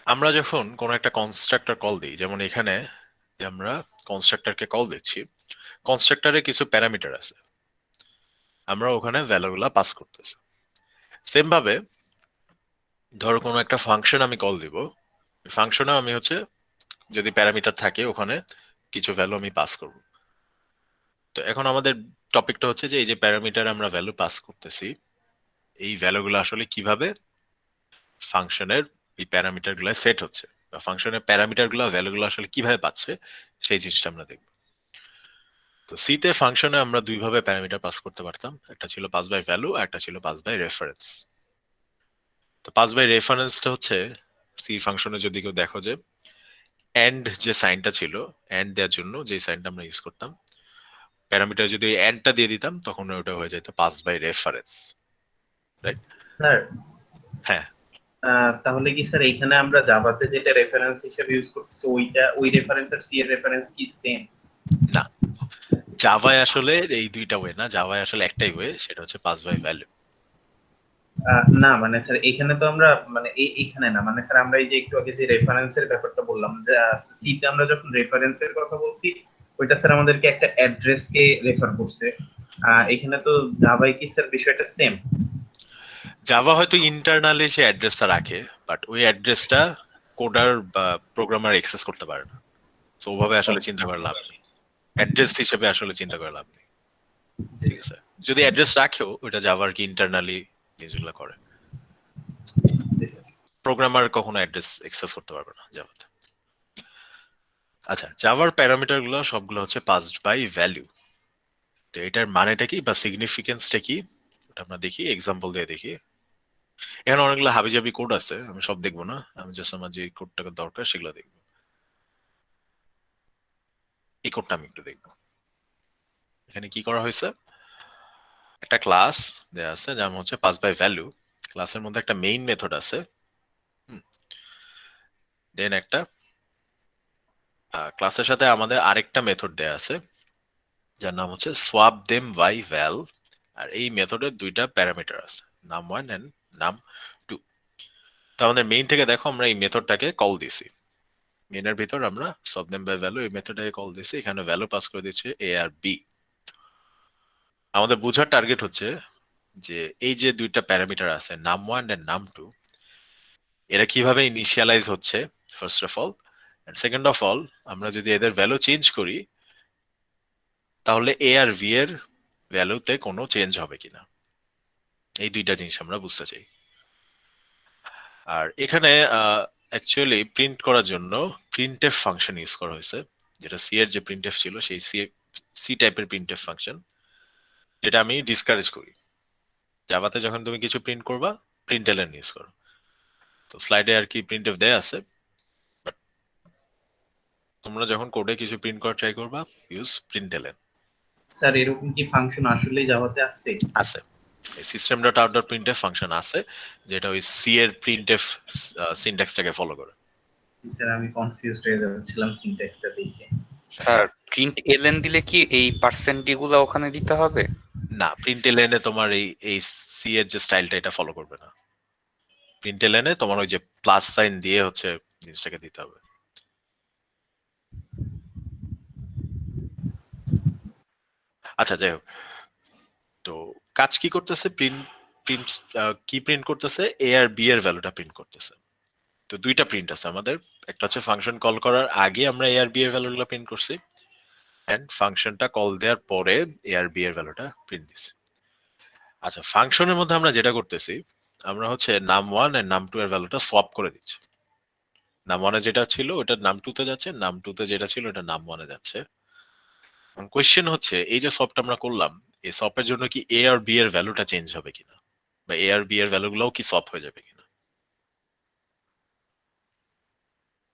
Speaker 1: আমরা যখন কোন একটা কনস্ট্রাক্টর কল দিই, যেমন এখানে আমরা কনস্ট্রাক্টরকে কল দিচ্ছি, কনস্ট্রাক্টরে কিছু প্যারামিটার আছে। আমরা ওখানে ভ্যালুগুলা পাস করতেছি। সেম ভাবে ধরো কোনো একটা ফাংশন আমি কল দিব, ফাংশনে আমি হচ্ছে যদি প্যারামিটার থাকে ওখানে কিছু ভ্যালু আমি পাস করব। তো এখন আমাদের টপিকটা হচ্ছে যে এই যে প্যারামিটার আমরা ভ্যালু পাস করতেছি, এই ভ্যালুগুলো আসলে কিভাবে ফাংশনের এই প্যারামিটার গুলো সেট হচ্ছে, বা ফাংশনের প্যারামিটার গুলো ভ্যালুগুলো আসলে কিভাবে পাচ্ছে সেই জিনিসটা আমরা দেখব। তো সি তে ফাংশনে আমরা দুইভাবে প্যারামিটার পাস করতে পারতাম, একটা ছিল পাস বাই ভ্যালু আর একটা ছিল পাস বাই রেফারেন্স। তো পাস বাই রেফারেন্সটা হচ্ছে সি ফাংশনে যদি কেউ দেখো যে এন্ড যে সাইনটা ছিল, এন্ড দেওয়ার জন্য যে সাইনটা আমরা ইউজ করতাম, প্যারামিটার যদি এন্ডটা দিয়ে দিতাম তখন ওটা হয়ে যেত pass by reference, right?
Speaker 7: Sir
Speaker 1: হ্যাঁ,
Speaker 7: তাহলে কি স্যার এখানে আমরা জাভাতে যেটা রেফারেন্স হিসেবে ইউজ করতেছি ওই রেফারেন্স আর সি এর রেফারেন্স কি সেম?
Speaker 1: না, জাভায় আসলে এই দুইটা ওয়ে না, জাভায় আসলে একটাই ওয়ে, সেটা হচ্ছে পাস বাই ভ্যালু।
Speaker 7: না মানে স্যার এখানে তো আমরা মানে এখানে না, মানে স্যার আমরা এই যে একটু আগে যে রেফারেন্সের ব্যাপারটা বললাম, যে সি তে আমরা যখন রেফারেন্সের কথা বলছি ওইটা স্যার আমাদেরকে একটা অ্যাড্রেস কে রেফার করছে। এখানে তো জাভায় কি স্যার বিষয়টা সেম?
Speaker 1: জাভা হয়তো ইন্টারনালি সে অ্যাড্রেসটা রাখে, বাট ওই অ্যাড্রেসটা কোডার বা প্রোগ্রামার অ্যাক্সেস করতে পারে না। তো ওভাবে আসলে চিন্তা করে লাভ নেই, অ্যাড্রেস হিসেবে আসলে চিন্তা করে লাভ নেই, ঠিক আছে? যদি অ্যাড্রেস রাখেও ওইটা জাভার কি ইন্টারনালি জিনিসগুলো করে, প্রোগ্রামার কখনো অ্যাড্রেস অ্যাক্সেস করতে পারবে না জাভাতে। আচ্ছা, জাভার প্যারামিটার গুলো সবগুলো হচ্ছে পাসড বাই ভ্যালু। তো এটার মানেটা কি বা সিগনিফিকেন্সটা কি ওটা আমরা দেখি, এক্সাম্পল দিয়ে দেখি। এখানে অনেকগুলো হাবিজাবি কোড আছে, আমি সব দেখবো না, আমি জাস্ট আমার যে কোডটাকে দরকার সেগুলো দেখবো। এই কোডটা আমি একটু দেখবো। এখানে কি করা হয়েছে, একটা ক্লাস দেয়া আছে যেমন হচ্ছে পাস বাই ভ্যালু, ক্লাসের মধ্যে একটা মেইন মেথড আছে, দেন একটা ক্লাসের সাথে আমাদের আরেকটা মেথড দেয়া আছে যার নাম হচ্ছে সোয়াপ দেম বাই ভ্যাল, আর এই মেথডের দুইটা প্যারামিটার আছে, নাম 1 এন্ড নাম 2। তো আমাদের মেইন থেকে দেখো আমরা এই মেথডটাকে কল দিছি, মেইনের ভিতর আমরা সোয়াপ দেম বাই ভ্যালু এই মেথডটাকে কল দিছি, এখানে ভ্যালু পাস করে দিচ্ছি এ আর বি। আমাদের বোঝার টার্গেট হচ্ছে যে এই যে দুইটা প্যারামিটার আছে নাম 1 এন্ড নাম 2, এরা কিভাবে ইনিশিয়ালাইজ হচ্ছে first of all, and second of all আমরা যদি এদের ভ্যালু চেঞ্জ করি তাহলে এ আর ভি এর ভ্যালুতে কোনো চেঞ্জ হবে কিনা, এই দুইটা জিনিস আমরা বুঝতে চাই। আর এখানে অ্যাকচুয়ালি প্রিন্ট করার জন্য প্রিন্টএফ ফাংশন ইউজ করা হয়েছে, যেটা সি এর যে প্রিন্টএফ ছিল সেই সি টাইপের প্রিন্টএফ ফাংশন, যেটা আমি ডিসকারেজ করি। জাভাতে যখন তুমি কিছু প্রিন্ট করবা প্রিন্টএলএন ইউজ করো। তো স্লাইডে আর কি প্রিন্টএফ দেয়া আছে, বাট তোমরা যখন কোডে কিছু প্রিন্ট করার ট্রাই করবা ইউজ প্রিন্টএলএন।
Speaker 7: স্যার এরকম কি ফাংশন আসলে জাভাতে আছে?
Speaker 1: আছে, system dot out dot printf function আছে, যেটা ওই সি এর প্রিন্টএফ সিনট্যাক্সটাকে ফলো করে।
Speaker 7: স্যার আমি কনফিউজড হয়ে যাচ্ছিলাম সিনট্যাক্সটা দেখে।
Speaker 9: স্যার প্রিন্ট এলএন দিলে কি এই পার্সেন্ট গুলো ওখানে দিতে হবে?
Speaker 1: না, প্রিন্টএলএন এ তোমার এই সি এর যে স্টাইলটা এটা ফলো করবে না। প্রিন্টএলএন এ তোমার ওই যে প্লাস সাইন দিয়ে হচ্ছে জিনিসটাকে দিতে হবে। আচ্ছা, যাই হোক, তো কাজ কি করতেছে, প্রিন্ট কি প্রিন্ট করতেছে, এ আর বি এর ভ্যালুটা প্রিন্ট করতেছে। তো দুইটা প্রিন্ট আছে আমাদের, একটা হচ্ছে ফাংশন কল করার আগে আমরা এ আর বি এর ভ্যালুগুলো প্রিন্ট করছি, এন্ড ফাংশনটা কল দেওয়ার পরে এ আর বি এর ভ্যালুটা প্রিন্ট দিছি। আচ্ছা, ফাংশনের মধ্যে আমরা যেটা করতেছি, আমরা হচ্ছে নাম 1 এর নাম 2 এর ভ্যালুটা সোয়াপ করে দিচ্ছি। নাম 1 এ যেটা ছিল ওটা নাম 2 তে যাচ্ছে, নাম 2 তে যেটা ছিল ওটা নাম 1 এ যাচ্ছে। কোয়েশ্চেন হচ্ছে এই যে সফট আমরা করলাম, এই সফটের জন্য কি এ আর বি এর ভ্যালুটা চেঞ্জ হবে কিনা, বা এ আর বি এর ভ্যালুগুলোও কি সফট হয়ে যাবে কিনা।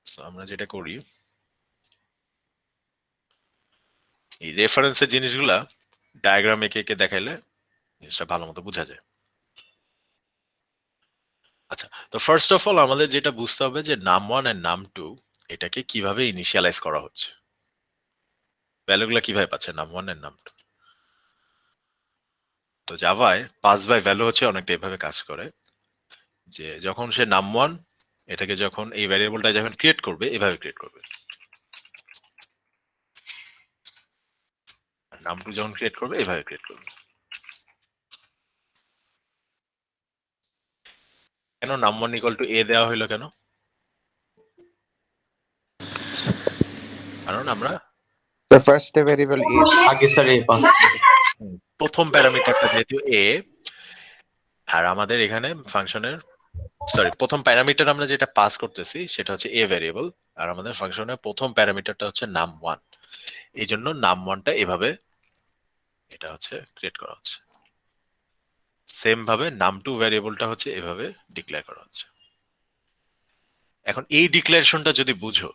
Speaker 1: So, আমরা যেটা করি এই রেফারেন্সের জিনিসগুলা ডায়াগ্রাম এঁকে এঁকে দেখাইলে জিনিসটা ভালো মতো বোঝা যায়। আচ্ছা, তো ফার্স্ট অফ অল আমাদের যেটা বুঝতে হবে যে নাম 1 আর নাম 2 এটাকে কিভাবে ইনিশিয়ালাইজ করা হচ্ছে, ভ্যালুগুলো কিভাবে পাচ্ছে নাম 1 এর নাম 2। তো জাভায় পাস বাই ভ্যালু হচ্ছে অনেকটা এভাবে কাজ করে, যে যখন সে নাম 1 এটাকে যখন এই ভ্যারিয়েবলটা যখন ক্রিয়েট করবে এভাবে ক্রিয়েট করবে, আর নাম 2 যখন ক্রিয়েট করবে এভাবে ক্রিয়েট করবে। কেন num1 ইকুয়াল টু a দেওয়া হইলো কেন? কারণ আমরা
Speaker 6: স্যার ফার্স্টে ভেরিয়েবল এ
Speaker 2: আগে স্যার এ পাস
Speaker 1: প্রথম প্যারামিটারটা যেহেতু a, আর আমাদের এখানে ফাংশনের প্রথম প্যারামিটার আমরা যেটা পাস করতেছি সেটা হচ্ছে a ভ্যারিয়েবল, আর আমাদের ফাংশনের প্রথম প্যারামিটারটা হচ্ছে num1। এই জন্য num1টা এভাবে এটা হচ্ছে ক্রিয়েট করা হচ্ছে। সেম ভাবে num2 ভ্যারিয়েবলটা হচ্ছে এভাবে ডিক্লেয়ার করা হচ্ছে। এখন এই ডিক্লারেশনটা যদি বুঝো,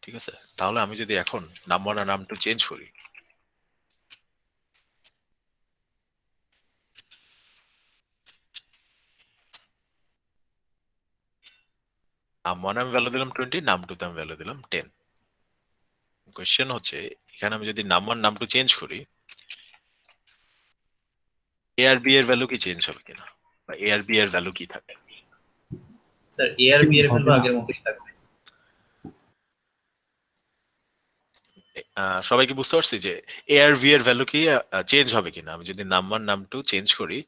Speaker 1: ঠিক আছে, তাহলে আমি যদি এখন num1 আর num2 চেঞ্জ করি, num1 আমি ভ্যালু দিলাম 20, num2 তে আমি ভ্যালু দিলাম 10। কোয়েশ্চেন হচ্ছে এখানে আমি যদি num1 num2 চেঞ্জ করি, a আর b এর ভ্যালু কি চেঞ্জ হবে কিনা, বা a আর b এর ভ্যালু কি থাকবে?
Speaker 7: স্যার এ আর বি এর ভ্যালু আগের মতোই থাকবে।
Speaker 1: সবাই কি বুঝতে পারছি যে a আর b এর ভ্যালু কি চেঞ্জ হবে কিনা? আমি যদি num1 num2 চেঞ্জ করি,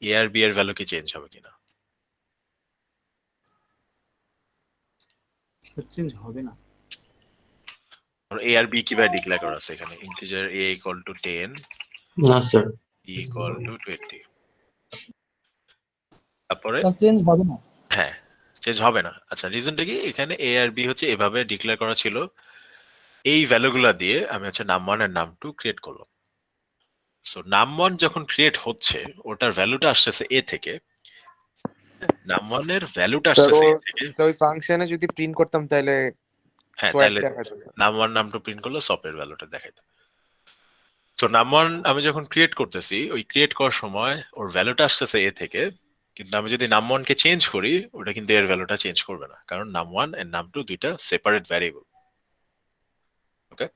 Speaker 1: a আর b এর ভ্যালু কি চেঞ্জ হবে কিনা?
Speaker 8: চেঞ্জ হবে না।
Speaker 1: a আর b কিভাবে ডিক্লেয়ার করা আছে এখানে? ইন্টিজার a ইকুয়াল টু 10,
Speaker 2: না স্যার
Speaker 1: b ইকুয়াল টু 20। তারপরে
Speaker 8: চেঞ্জ হবে না।
Speaker 1: হ্যাঁ, চেঞ্জ হবে না। আচ্ছা, রিজনটা কি? এখানে a আর b হচ্ছে এভাবে ডিক্লেয়ার করা ছিল, এই ভ্যালুগুলা দিয়ে আমি হচ্ছে num1 আর num2 ক্রিয়েট করলাম। সো num1 যখন ক্রিয়েট হচ্ছে, ওটার ভ্যালুটা আসতেছে a থেকে, num1 এর ভ্যালুটা
Speaker 6: স্যার
Speaker 1: আসতেছে
Speaker 6: ও
Speaker 1: a থেকে।
Speaker 6: ওই ফাংশনে যদি প্রিন্ট করতাম তাহলে
Speaker 1: হ্যাঁ,
Speaker 6: সোয়াপ
Speaker 1: তাহলে
Speaker 6: দেখা যেত।
Speaker 1: num1 num2 প্রিন্ট করলে সপের ভ্যালুটা দেখাইতো। সো num1 আমি যখন ক্রিয়েট করতেছি, ওই ক্রিয়েট করার সময় ওর ভ্যালুটা আসতেছে a থেকে, কিন্তু আমি যদি num1 কে চেঞ্জ করি, ওটা কিন্তু এর ভ্যালুটা চেঞ্জ করবে না, কারণ num1 এন্ড num2 দুইটা সেপারেট ভ্যারিয়েবল। ওকে,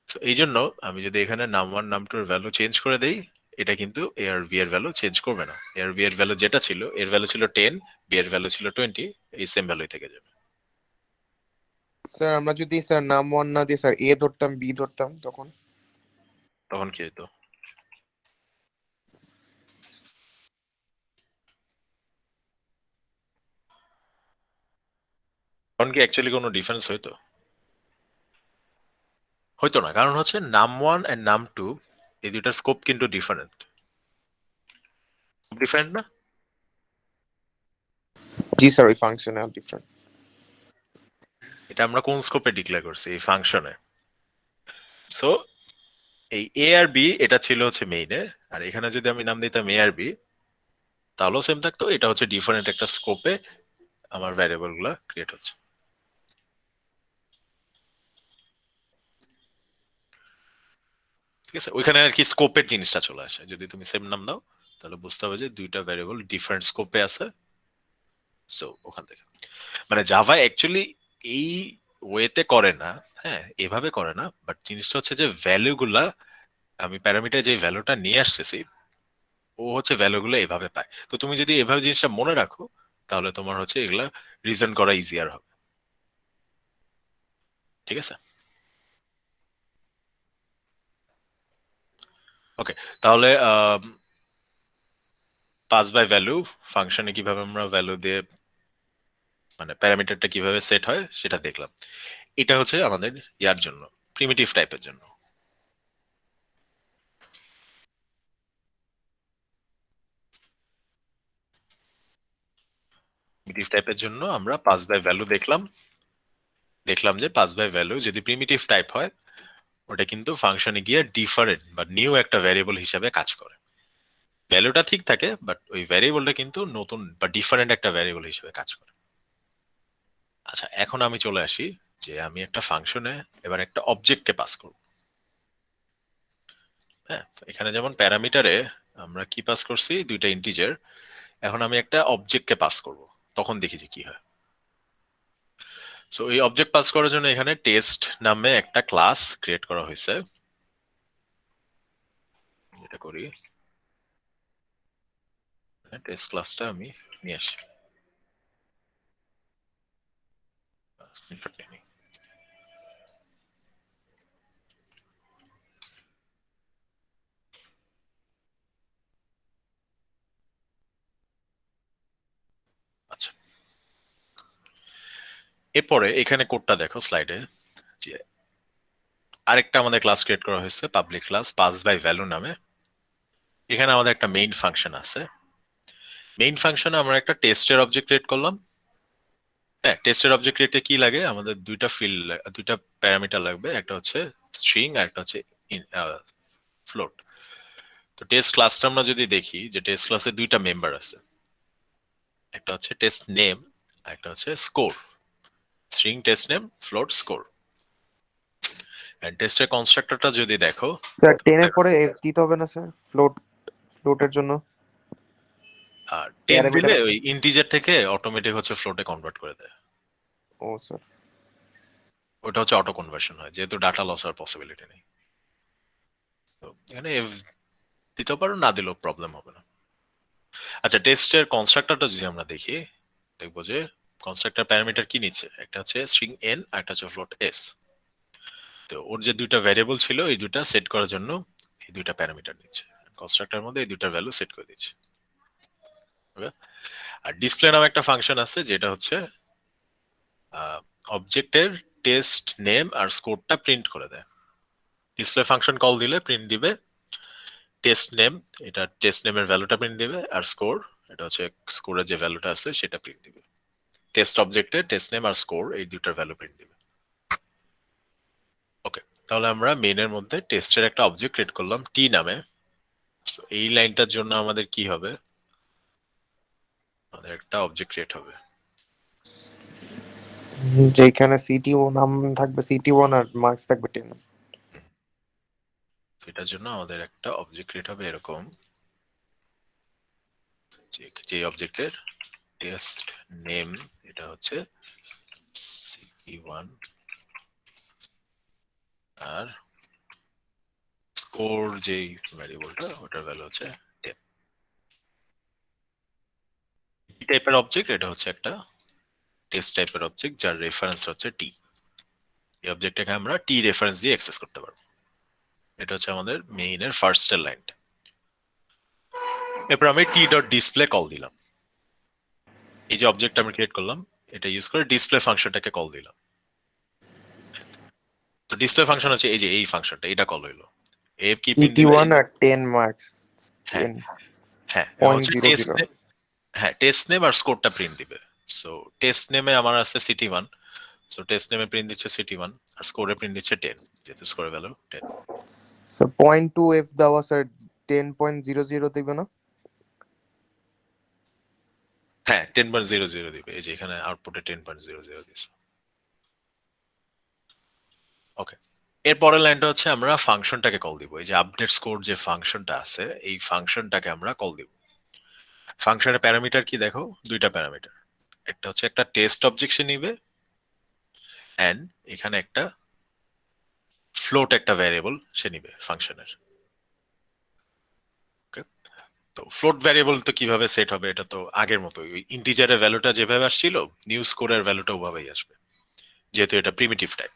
Speaker 1: তো এই জন্য আমি যদি এখানে num1 num2 এর ভ্যালু চেঞ্জ করে দেই, এটা কিন্তু a আর b এর ভ্যালু চেঞ্জ করবে না। a আর b এর ভ্যালু যেটা ছিল, এর ভ্যালু ছিল 10, b এর ভ্যালু ছিল 20, এই সেম ভ্যালুই থেকে যাবে।
Speaker 6: স্যার আমরা যদি স্যার নাম 1 না দিয়ে স্যার এ ধরতাম বি ধরতাম তখন
Speaker 1: তখন কি হতো? তখন কি অ্যাকচুয়ালি কোনো ডিফারেন্স হইতো? হইতো না, কারণ হচ্ছে num1 এন্ড num2 এই দুইটার স্কোপ কিন্তু ডিফারেন্ট। ডিফারেন্ট না?
Speaker 6: জি স্যার ওই ফাংশনে ডিফারেন্ট।
Speaker 1: এটা আমরা কোন স্কোপে ডিক্লেয়ার করছি? এই ফাংশনে। সো এই এ আর বি এটা ছিল হচ্ছে মেইনে, আর এখানে যদি আমি নাম দিতাম এ আর বি, তাহলেও সেম থাকতো। এটা হচ্ছে ডিফারেন্ট একটা স্কোপে আমার ভ্যারিয়েবল গুলা ক্রিয়েট হচ্ছে। ঠিক আছে, ওইখানে আর কি স্কোপের জিনিসটা চলে আসে। যদি তুমি সেম নাম দাও, তাহলে বুঝতে হবে যে দুইটা ভ্যারিয়েবল ডিফারেন্ট স্কোপে আছে। সো ওখান থেকে মানে জাভা অ্যাকচুয়ালি এই ওয়েতে করে না, হ্যাঁ এভাবে করে না, বাট জিনিসটা হচ্ছে যে ভ্যালুগুলা, আমি প্যারামিটার যে ভ্যালুটা নিয়ে আসতেছি, ও হচ্ছে ভ্যালুগুলো এভাবে পায়। তো তুমি যদি এভাবে জিনিসটা মনে রাখো, তাহলে তোমার হচ্ছে এগুলা রিজন করা ইজিয়ার হবে। ঠিক আছে, ওকে। তাহলে পাস বাই ভ্যালু ফাংশনে কিভাবে আমরা ভ্যালু দিয়ে মানে প্যারামিটারটা কিভাবে সেট হয় সেটা দেখলাম। এটা হচ্ছে আমাদের ইয়ার জন্য, প্রিমিটিভ টাইপের জন্য। প্রিমিটিভ টাইপের জন্য আমরা পাস বাই ভ্যালু দেখলাম যে পাস বাই ভ্যালু যদি প্রিমিটিভ টাইপ হয়, ওটা কিন্তু ফাংশনে গিয়ে ডিফারেন্ট বা নিউ একটা ভ্যারিয়েবল হিসাবে কাজ করে। ভ্যালুটা ঠিক থাকে, বাট ওই ভ্যারিয়েবলটা কিন্তু নতুন বা ডিফারেন্ট একটা ভ্যারিয়েবল হিসেবে কাজ করে। আচ্ছা, এখন আমি চলে আসি যে আমি একটা ফাংশনে এবার একটা অবজেক্টকে পাস করব। হ্যাঁ, এখানে যেমন প্যারামিটারে আমরা কি পাস করছি, দুইটা ইন্টিজার। এখন আমি একটা অবজেক্টকে পাস করব, তখন দেখি যে কি হয়। সো এই অবজেক্ট পাস করার জন্য এখানে টেস্ট নামে একটা ক্লাস ক্রিয়েট করা হয়েছে। এটা করি, টেস্ট ক্লাসটা আমি নিয়ে আসি। এরপরে এখানে কোডটা দেখো স্লাইডে, যে আরেকটা আমাদের ক্লাস ক্রিয়েট করা হয়েছে, public class pass by value নামে। এখানে আমাদের একটা মেইন ফাংশন আছে। মেইন ফাংশনে আমরা একটা টেস্টের অবজেক্ট ক্রিয়েট করলাম। হ্যাঁ, টেস্টের অবজেক্ট ক্রিয়েটে কি লাগে, আমাদের দুইটা প্যারামিটার লাগবে, একটা হচ্ছে স্ট্রিং আর একটা হচ্ছে ফ্লোট। তো টেস্ট ক্লাসটা আমরা যদি দেখি, যে টেস্ট ক্লাসে দুইটা মেম্বার আছে, একটা হচ্ছে টেস্ট নেম আর একটা হচ্ছে score. String test name, float score. And টেস্টের কনস্ট্রাক্টরটা যদি দেখো,
Speaker 6: স্যার 10 এর পরে f দিতে হবে না স্যার ফ্লোটের জন্য?
Speaker 1: আর 10
Speaker 6: Parameter-
Speaker 1: দিলে ওই ইন্টিজার থেকে অটোমেটিক হচ্ছে ফ্লোটে কনভার্ট করে দেয়।
Speaker 6: ও স্যার,
Speaker 1: ওটা হচ্ছে অটো কনভার্সন হয়, যেহেতু ডাটা লস হওয়ার পসিবিলিটি নেই। তো এখানে এফ দিতে পারো, না দিলেও প্রবলেম হবে না। আচ্ছা, টেস্টের কনস্ট্রাক্টরটা যদি আমরা দেখি, দেখবো যে কনস্ট্রাক্টর প্যারামিটার কি নিচ্ছে, একটা হচ্ছে স্ট্রিং এন আর একটা হচ্ছে ফ্লোট এস। তো ওর যে দুইটা ভ্যারিয়েবল ছিল, এই দুইটা সেট করার জন্য এই দুইটা প্যারামিটার নিচ্ছে, কনস্ট্রাক্টরের মধ্যে এই দুইটার ভ্যালু সেট করে দিচ্ছে। ওকে, আর ডিসপ্লে নামে একটা ফাংশন আছে, যেটা হচ্ছে অবজেক্টের টেস্ট নেম আর স্কোরটা প্রিন্ট করে দেয়। ডিসপ্লে ফাংশন কল দিলে প্রিন্ট দিবে টেস্ট নেম, এটা টেস্ট নেমের ভ্যালুটা প্রিন্ট দিবে, আর স্কোর, এটা হচ্ছে স্কোরের যে ভ্যালুটা আছে সেটা প্রিন্ট দিবে। টেস্ট অবজেক্টে টেস্ট নেম আর স্কোর এই দুটার ভ্যালু প্রিন্ট দিবে। ওকে, তাহলে আমরা মেইনের মধ্যে টেস্টের একটা অবজেক্ট ক্রিয়েট করলাম টি নামে। So, এই লাইনটার জন্য আমাদের কি হবে, আমাদের একটা অবজেক্ট ক্রিয়েট হবে,
Speaker 6: যেখানে সিটি1 নাম থাকবে সিটি1 আর মার্কস থাকবে 10।
Speaker 1: এটার জন্য আমাদের একটা অবজেক্ট ক্রিয়েট হবে এরকম, যে অবজেক্টের টেস্ট নেম এটা হচ্ছে cp1 আর স্কোর যেই ভ্যারিয়েবলটা ওটার ভ্যালু হচ্ছে 10। এই টাইপের অবজেক্ট, এটা হচ্ছে একটা টেস্ট টাইপের অবজেক্ট যার রেফারেন্স হচ্ছে টি। এই অবজেক্টটাকে আমরা টি রেফারেন্স দিয়ে অ্যাক্সেস করতে পারবো। এটা হচ্ছে আমাদের মেইনের ফার্স্ট এর লাইনটা। এরপর আমি টি ডট ডিসপ্লে কল দিলাম। এই যে অবজেক্ট আমি ক্রিয়েট করলাম, এটা ইউজ করে ডিসপ্লে ফাংশনটাকে কল দিলাম। তো ডিসপ্লে ফাংশন হচ্ছে এই যে এই ফাংশনটা, এটা কল হইলো। এফ কি প্রিন্ট দিবে,
Speaker 6: সিটি1 আর 10 মার্কস 10
Speaker 1: হ্যাঁ এবং হচ্ছে
Speaker 6: 0.00
Speaker 1: টেস্ট নেম, হ্যাঁ টেস্ট নেম আর স্কোরটা প্রিন্ট দিবে। সো টেস্ট নেমে আমার আছে সিটি1, সো টেস্ট নেমে প্রিন্ট দিচ্ছে সিটি1 আর স্কোরে প্রিন্ট দিচ্ছে 10, যেহেতু স্কোরের ভ্যালু 10।
Speaker 6: স্যার 0.2 f দেওয়া স্যার 10.00 দিবে না?
Speaker 1: হ্যাঁ 10.00 দিবে, এই যে এখানে আউটপুটে 10.00 দিছে। ওকে, এর পরের লাইনটা হচ্ছে আমরা ফাংশনটাকে কল দিব। এই যে আপডেট স্কোর যে ফাংশনটা আছে, এই ফাংশনটাকে আমরা কল দিব। ফাংশনের প্যারামিটার কি দেখো, দুইটা প্যারামিটার, একটা হচ্ছে একটা টেস্ট অবজেক্ট নিবে এন্ড এখানে একটা ফ্লোট একটা ভ্যারিয়েবল সে নিবে ফাংশনের। ওকে, তো ফ্লোট ভ্যারিয়েবল তো কিভাবে সেট হবে, এটা তো আগের মতো ওই ইন্টিজারের ভ্যালুটা যেভাবে আসছিল, নিউ স্কোরের ভ্যালুটা ওভাবেই আসবে, যেহেতু এটা প্রিমিটিভ টাইপ।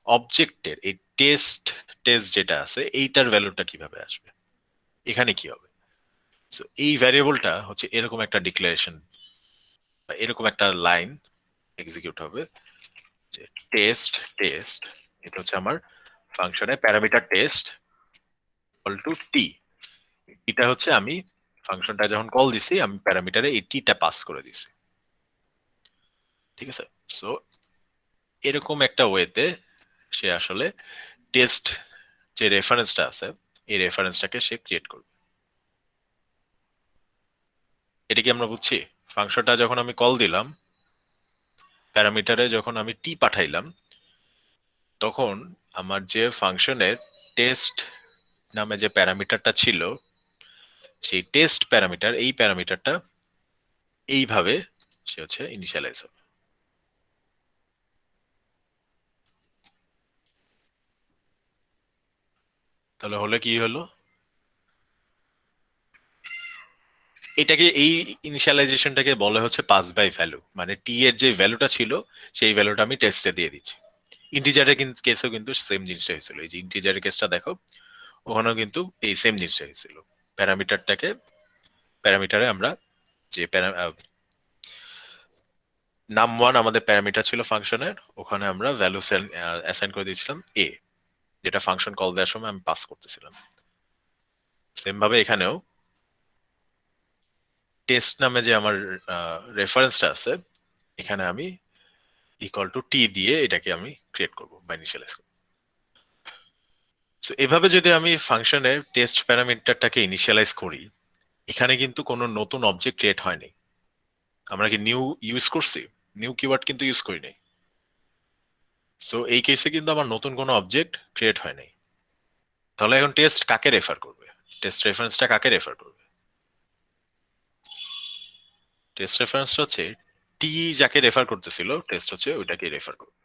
Speaker 1: অবজেক্টের এই টেস্ট যেটা আছে এইটার ভ্যালুটা কিভাবে আসবে, এখানে কি হবে, সো এই ভ্যারিয়েবলটা হচ্ছে এরকম একটা ডিক্লারেশন বা এরকম একটা লাইন এক্সিকিউট হবে, যে টেস্ট এটা হচ্ছে আমার ফাংশনের প্যারামিটার টেস্ট ইকুয়াল টু টি। এটা হচ্ছে আমি ফাংশনটা যখন কল দিছি, আমি প্যারামিটারে এই টিটা পাস করে দিছি। ঠিক আছে, সো এরকম একটা ওয়েতে সে আসলে টেস্ট যে রেফারেন্সটা আছে, এই রেফারেন্সটাকে সে ক্রিয়েট করবে। এটা কি আমরা বুঝছি? ফাংশনটা যখন আমি কল দিলাম, প্যারামিটারে যখন আমি টি পাঠাইলাম, তখন আমার যে ফাংশনের টেস্ট নামে যে প্যারামিটারটা ছিল, সেই টেস্ট প্যারামিটার, এই প্যারামিটারটা এইভাবে সে হচ্ছে ইনিশিয়ালাইজ হবে। তাহলে হলে কি হলো, এটাকে এই ইনিশিয়ালাইজেশনটাকে বলে হচ্ছে পাস বাই ভ্যালু, মানে টি এর যে ভ্যালুটা ছিল সেই ভ্যালুটা আমি টেস্টে দিয়ে দিচ্ছি। ইন্টিজারের কেসেও কিন্তু সেম জিনিসটা হয়েছিল। এই যে ইন্টিজারের কেসটা দেখো, ওখানেও কিন্তু এই সেম জিনিসটা হয়েছিল। প্যারামিটারে আমরা যে num1 আমাদের প্যারামিটার ছিল ফাংশনের, ওখানে আমরা ভ্যালু অ্যাসাইন করে দিয়েছিলাম a, যেটা ফাংশন কল দেওয়ার সময় আমি পাস করতেছিলাম। সেম ভাবে এখানেও টেস্ট নামে যে আমার রেফারেন্সটা আছে, এখানে আমি ইকুয়াল টু টি দিয়ে এটাকে আমি ক্রিয়েট করবো বা ইনিশিয়ালাইজ করবো। সো এভাবে যদি আমি ফাংশনে টেস্ট প্যারামিটারটাকে ইনিশিয়ালাইজ করি, এখানে কিন্তু কোনো নতুন অবজেক্ট ক্রিয়েট হয়নি। আমরা কি নিউ ইউজ করছি? নিউ কিওয়ার্ড কিন্তু ইউজ করি নাই। সো এই কেসে কিন্তু আমার নতুন কোনো অবজেক্ট ক্রিয়েট হয় নাই। তাহলে এখন টেস্ট কাকে রেফার করবে? টেস্ট রেফারেন্সটা কাকে রেফার করবে? টেস্ট রেফারেন্সটা হচ্ছে টি যাকে রেফার করতেছিল, টেস্ট হচ্ছে ওইটাকে রেফার করবে।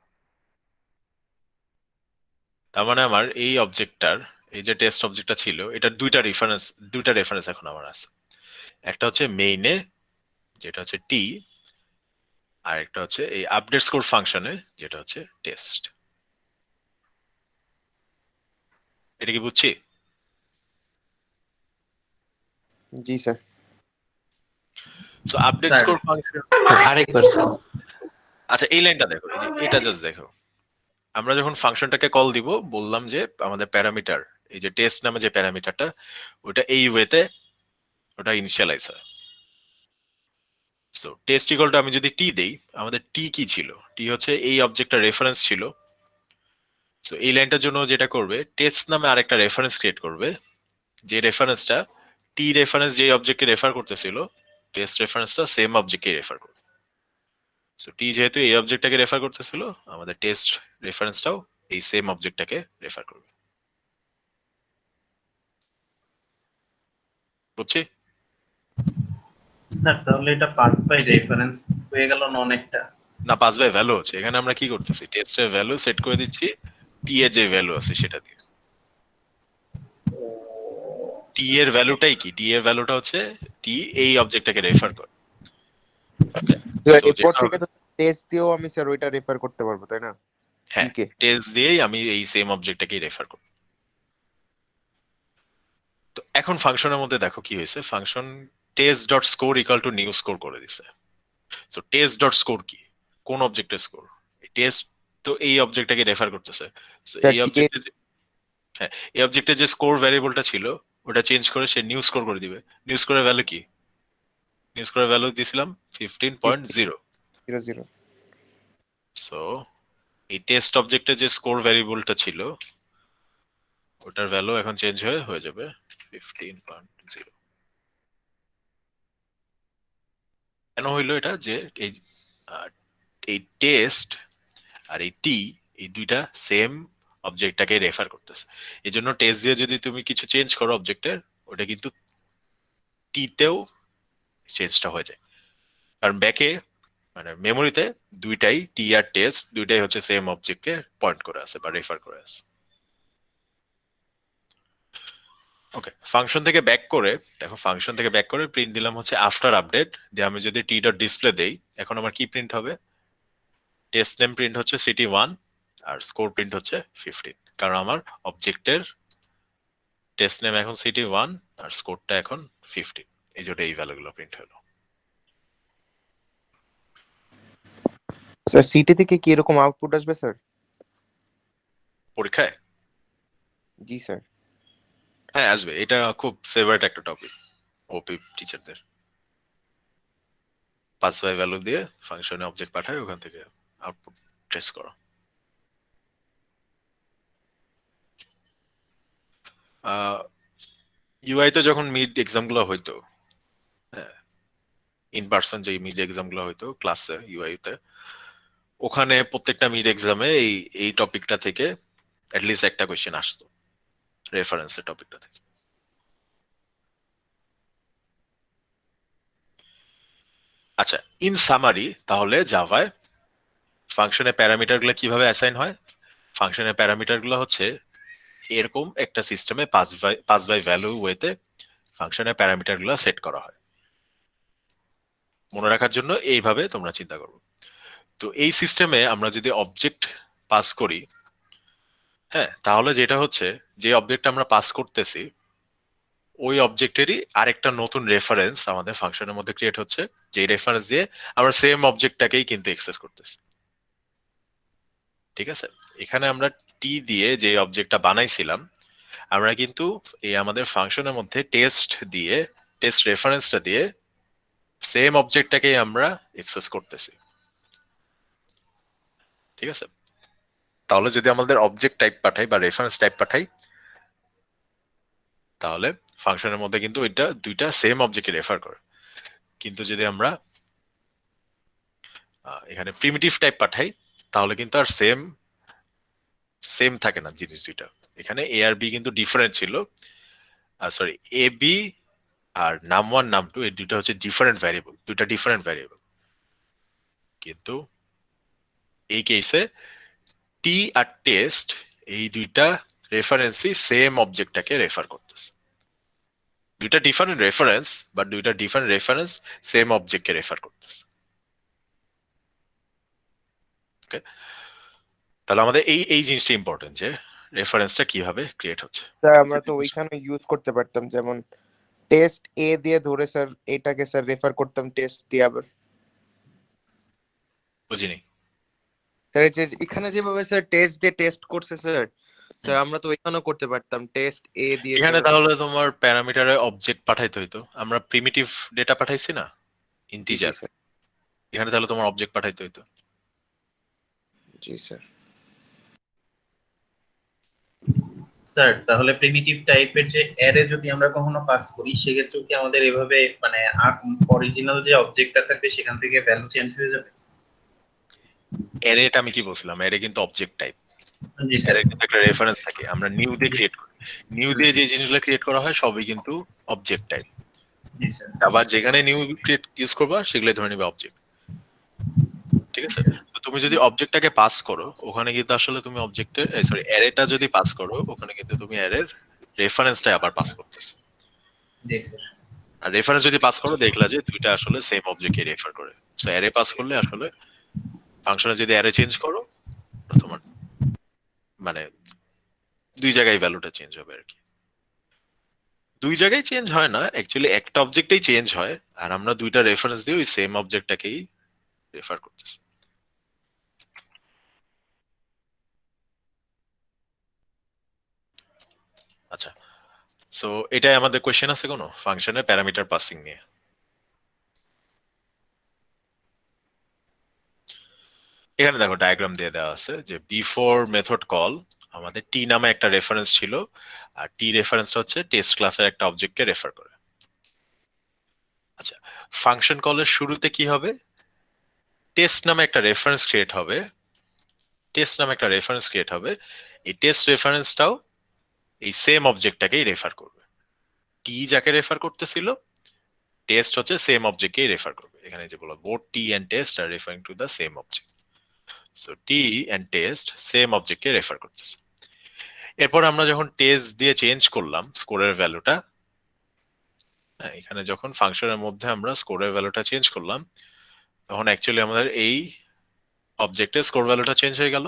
Speaker 1: তার মানে আমার এই অবজেক্টটার, এই যে টেস্ট অবজেক্টটা ছিল, এটার দুইটা রেফারেন্স এখন আমার আছে। একটা হচ্ছে মেইনে, যেটা হচ্ছে টি, আর একটা হচ্ছে এই আপডেট স্কোর ফাংশনে, যেটা হচ্ছে টেস্ট। এটা কি বুঝছি?
Speaker 6: জি sir.
Speaker 1: So update
Speaker 7: sir.
Speaker 1: Score function,
Speaker 2: আরেকবার স্যার।
Speaker 1: আচ্ছা এই লাইনটা দেখো, এই যে এটা জাস্ট দেখো। আমরা যখন ফাংশনটাকে কল দিব, বললাম যে আমাদের প্যারামিটার, এই যে টেস্ট নামে যে প্যারামিটারটা, ওটা এই ওয়েতে ওটা ইনিশিয়ালাইজ হয়। সো টেস্ট ইকুয়াল টু আমি যদি টি দেই, আমাদের টি কি ছিল? টি হচ্ছে এই অবজেক্টটার রেফারেন্স ছিল। সো এই লাইনটার জন্য যেটা করবে, টেস্ট নামে আরেকটা রেফারেন্স ক্রিয়েট করবে, যে রেফারেন্সটা টি রেফারেন্স যে অবজেক্টকে রেফার করতেছিল, টেস্ট রেফারেন্সটা সেম অবজেক্টকে রেফার করবে। সো টি যেহেতু এই অবজেক্টটাকে রেফার করতেছিল, আমাদের টেস্ট রেফারেন্সটাও এই সেম অবজেক্টটাকে রেফার করবে। বুঝছি?
Speaker 7: স্যার তাহলে এটা পাস বাই রেফারেন্স হয়ে গেল না অনেকটা?
Speaker 1: না, পাস বাই ভ্যালু হচ্ছে। এখানে আমরা কি করতেছি, টেস্টের ভ্যালু সেট করে দিচ্ছি টি এর যে ভ্যালু আছে সেটা দিয়ে। টি এর ভ্যালুটাই কি? টি এর ভ্যালুটা হচ্ছে টি এই অবজেক্টটাকে রেফার করে। ওকে,
Speaker 6: স্যার
Speaker 1: So,
Speaker 6: এরপর
Speaker 1: যেটা
Speaker 6: থেকে
Speaker 1: হবে-
Speaker 6: তো টেস্ট দিয়েও আমি স্যার ওইটা রেফার করতে পারবো, তাই না?
Speaker 1: হ্যাঁ,
Speaker 6: টিকে।
Speaker 1: টেস্ট দিয়েই আমি এই সেম অবজেক্টটাকেই রেফার করব। তো এখন ফাংশনের মধ্যে দেখো কি হয়েছে, function test dot score equal to new score করে দিছে। সো টেস্ট ডট স্কোর কি? কোন অবজেক্টের স্কোর? টেস্ট তো এই অবজেক্টটাকে রেফার করতেছে। সো
Speaker 6: স্যার,
Speaker 1: এই
Speaker 6: TA
Speaker 1: অবজেক্টে, হ্যাঁ, এই অবজেক্টে যে স্কোর ভ্যারিয়েবলটা ছিল, ওটা চেঞ্জ করে সে নিউ স্কোর করে দিবে। নিউ স্কোরের ভ্যালু কি? নিউ স্কোরের ভ্যালু দিয়েছিলাম 15.0।
Speaker 6: 0
Speaker 1: সো এই টেস্ট অবজেক্টে যে স্কোর ভ্যারিয়েবলটা ছিল, ওটার ভ্যালু এখন চেঞ্জ হয়ে যাবে 15.0। কেন হইলো এটা? যে এই এই টেস্ট আর এই টি, এই দুইটা সেম অবজেক্টটাকে রেফার করতেছে। এই জন্য টেস্ট দিয়ে যদি তুমি কিছু চেঞ্জ করো অবজেক্টের, ওটা কিন্তু টিতেও চেঞ্জটা হয়ে যায়। কারণ ব্যাকে মানে মেমোরিতে দুইটাই টি আর টেস্ট দুইটাই হচ্ছে সেম অবজেক্টকে পয়েন্ট করে আছে বা রেফার করে আছে। ওকে, ফাংশন থেকে ব্যাক করে দেখো, ফাংশন থেকে ব্যাক করে প্রিন্ট দিলাম হচ্ছে আফটার আপডেট দিয়ে আমি যদি টি ডট ডিসপ্লে দেই, এখন আমার কি প্রিন্ট হবে? টেস্ট নেম প্রিন্ট হচ্ছে city1 আর স্কোর প্রিন্ট হচ্ছে 15, কারণ আমার অবজেক্টের টেস্ট নেম এখন city1 আর স্কোরটা এখন 15, এই জন্য এই ভ্যালুগুলো প্রিন্ট হলো।
Speaker 6: স্যার সিটি থেকে কি এরকম আউটপুট আসবে স্যার?
Speaker 1: পরীক্ষায়
Speaker 6: জি স্যার।
Speaker 1: হ্যাঁ আসবে, এটা খুব ফেভারিট একটা টপিক ওপি টিচারদের। পাস বাই ভ্যালু দিয়ে ফাংশনে অবজেক্ট পাঠায়, ওখান থেকে আউটপুট ট্রেস করো। ইউআই তে যখন মিড এক্সাম গুলো হইতো, হ্যাঁ, ইন পার্সন যে মিড এক্সাম গুলো হইতো ক্লাসে ইউআই তে, ওখানে প্রত্যেকটা মিড এক্সামে এই টপিকটা থেকে অ্যাটলিস্ট একটা কোয়েশ্চেন আসতো, রেফারেন্সের টপিকটা থেকে। আচ্ছা, ইন সামারি তাহলে জাভায় ফাংশনের প্যারামিটারগুলো কিভাবে অ্যাসাইন হয়? ফাংশনের প্যারামিটারগুলো হচ্ছে এরকম একটা সিস্টেমে পাস বাই ভ্যালু ওয়েতে ফাংশনের প্যারামিটারগুলো সেট করা হয়। মনে রাখার জন্য এইভাবে তোমরা চিন্তা করো। তো এই সিস্টেমে আমরা যদি অবজেক্ট পাস করি, হ্যাঁ, তাহলে যেটা হচ্ছে যে অবজেক্ট আমরা পাস করতেছি ওই অবজেক্টেরই আরেকটা নতুন রেফারেন্স আমাদের ফাংশনের মধ্যে ক্রিয়েট হচ্ছে, যেই রেফারেন্স দিয়ে আমরা সেম অবজেক্টটাকেই কিন্তু এক্সেস করতেছি। ঠিক আছে, এখানে আমরা টি দিয়ে যে অবজেক্টটা বানাইছিলাম, আমরা কিন্তু এই আমাদের ফাংশনের মধ্যে টেস্ট রেফারেন্সটা দিয়ে সেম অবজেক্টটাকেই আমরা এক্সেস করতেছি। ঠিক আছে, তাহলে যদি আমাদের অবজেক্ট টাইপ পাঠাই বা রেফারেন্স টাইপ পাঠাই, তাহলে ফাংশনের মধ্যে কিন্তু এটা দুইটা সেম অবজেক্টকে রেফার করে। কিন্তু যদি আমরা এখানে প্রিমিটিভ টাইপ পাঠাই, তাহলে কিন্তু আর সেম থাকে না জিনিস দুইটা। এখানে এ আর বি কিন্তু ডিফারেন্ট ছিল, সরি এ বি আর নাম1 নাম2 এই দুইটা হচ্ছে ডিফারেন্ট ভ্যারিয়েবল। কিন্তু এই কেসে টি আর টেস্ট এই দুইটা রেফারেন্সই সেম অবজেক্টটাকে রেফার করতেছে। দুইটা ডিফারেন্ট রেফারেন্স, বাট দুইটা ডিফারেন্ট রেফারেন্স সেম অবজেক্টকে রেফার করতেছে। ওকে, তাহলে আমাদের এই জিনিসটা ইম্পর্টেন্ট যে রেফারেন্সটা কিভাবে ক্রিয়েট হচ্ছে।
Speaker 6: স্যার আমরা তো ওইখানে ইউজ করতে পারতাম, যেমন টেস্ট এ দিয়ে ধরে স্যার এটাকে স্যার রেফার করতাম টেস্ট দিয়ে আবার।
Speaker 1: বুঝিনি।
Speaker 6: স্যার এই যে এখানে যেভাবে স্যার টেস্ট দিয়ে টেস্ট করছে স্যার, স্যার আমরা তো ওইখানেও করতে পারতাম টেস্ট এ দিয়ে।
Speaker 1: এখানে তাহলে তোমার প্যারামিটারে অবজেক্ট পাঠাইতে হইতো, আমরা প্রিমিটিভ ডেটা পাঠাইছি না, ইন্টিজার, এখানে তাহলে তোমার অবজেক্ট পাঠাইতে হইতো।
Speaker 6: জি স্যার।
Speaker 7: স্যার তাহলে প্রিমিটিভ টাইপের যে অ্যারে যদি আমরা কখনো পাস করি, সেক্ষেত্রে কি আমাদের এভাবে মানে অরিজিনাল যে অবজেক্টটা থাকবে সেখান থেকে ভ্যালু চেঞ্জ হয়ে যাবে?
Speaker 1: অ্যারেটা আমি কি বলছিলাম, অ্যারে কিন্তু অবজেক্ট টাইপ,
Speaker 7: জি স্যার।
Speaker 1: অ্যারে কিন্তু একটা রেফারেন্স থাকে, আমরা নিউ দিয়ে ক্রিয়েট করি, নিউ দিয়ে যে জিনিসগুলো ক্রিয়েট করা হয় সবই কিন্তু অবজেক্ট টাইপ।
Speaker 7: জি স্যার।
Speaker 1: আবার যেখানে নিউ ক্রিয়েট ইউজ করবা সেগুলো ধরে নিবে অবজেক্ট। ঠিক আছে, তো তুমি যদি অবজেক্টটাকে পাস করো, ওখানে কিন্তু আসলে তুমি অবজেক্টের সরি অ্যারেটা যদি পাস করো, ওখানে কিন্তু তুমি অ্যারের রেফারেন্সটা আবার পাস করতেছো।
Speaker 7: জি স্যার।
Speaker 1: আর রেফারেন্স যদি পাস করো, দেখলা যে দুইটা আসলে সেম অবজেক্টকে রেফার করে। সো অ্যারে পাস করলে আসলে ফাংশনে যদি অ্যারে চেঞ্জ করো, তোমার মানে দুই জায়গায় ভ্যালুটা চেঞ্জ হবে আর কি। দুই জায়গায় চেঞ্জ হয় না, অ্যাকচুয়ালি একটা অবজেক্টেই চেঞ্জ হয়, আর আমরা দুইটা রেফারেন্স দিয়ে ওই সেম অবজেক্টটাকেই রেফার করতেছি। আচ্ছা, সো এটাই আমাদের কোশ্চেন আছে কোনো ফাংশনে প্যারামিটার পাসিং নিয়ে? এখানে দেখো ডায়াগ্রাম দিয়ে দেওয়া আছে যে বিফোর মেথড কল আমাদের টি নামে একটা রেফারেন্স ছিল, আর টি রেফারেন্সটা হচ্ছে টেস্ট ক্লাসের একটা অবজেক্টকে রেফার করে। আচ্ছা, ফাংশন কলের শুরুতে কি হবে, টেস্ট নামে একটা রেফারেন্স ক্রিয়েট হবে, এই টেস্ট রেফারেন্সটাও এই সেম অবজেক্টটাকেই রেফার করবে। টি যাকে রেফার করতেছিল, টেস্ট হচ্ছে সেম অবজেক্টকেই রেফার করবে। এখানে যে বলো বোথ টি এন্ড টেস্ট আর referring to the same object, so T and test same অবজেক্টকে রেফার করতেছে। এরপর আমরা যখন টেস্ট দিয়ে চেঞ্জ করলাম স্কোরের ভ্যালুটা, এখানে যখন ফাংশনের মধ্যে আমরা স্কোরের ভ্যালুটা চেঞ্জ করলাম, তখন অ্যাকচুয়ালি আমাদের এই অবজেক্টের স্কোর ভ্যালুটা চেঞ্জ হয়ে গেল।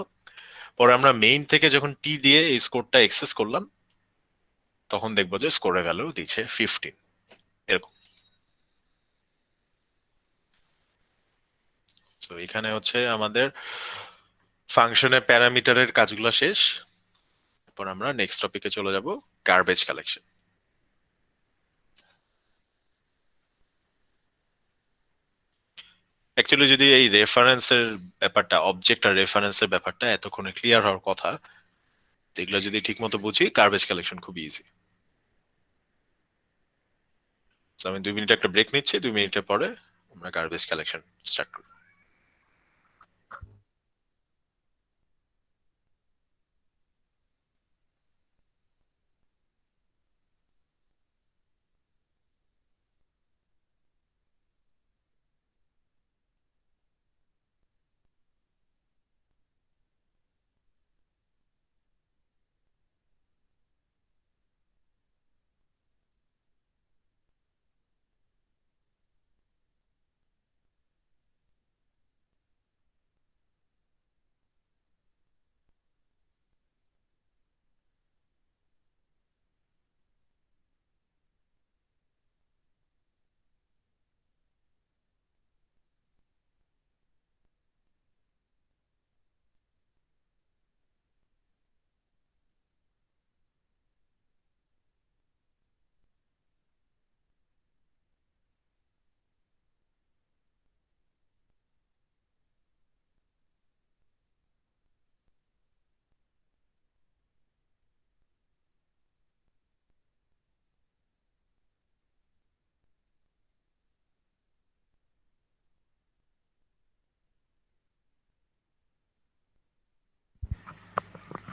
Speaker 1: পরে আমরা মেইন থেকে যখন টি দিয়ে এই স্কোরটা এক্সেস করলাম, তখন দেখবো যে স্কোরের ভ্যালু দিচ্ছে 15 এরকম। তো এখানে হচ্ছে আমাদের ফাংশনের প্যারামিটারের কাজগুলো শেষ। এরপর আমরা নেক্সট টপিকে চলে যাব, গার্বেজ কালেকশন। অ্যাকচুয়ালি যদি এই রেফারেন্সের ব্যাপারটা, অবজেক্ট আর রেফারেন্সের ব্যাপারটা এতক্ষণে ক্লিয়ার হওয়ার কথা, এগুলো যদি ঠিক মতো বুঝি, গার্বেজ কালেকশন খুব ইজি। আমি 2 মিনিট একটা ব্রেক নিচ্ছি, 2 মিনিটের পরে আমরা গার্বেজ কালেকশন স্টার্ট করব।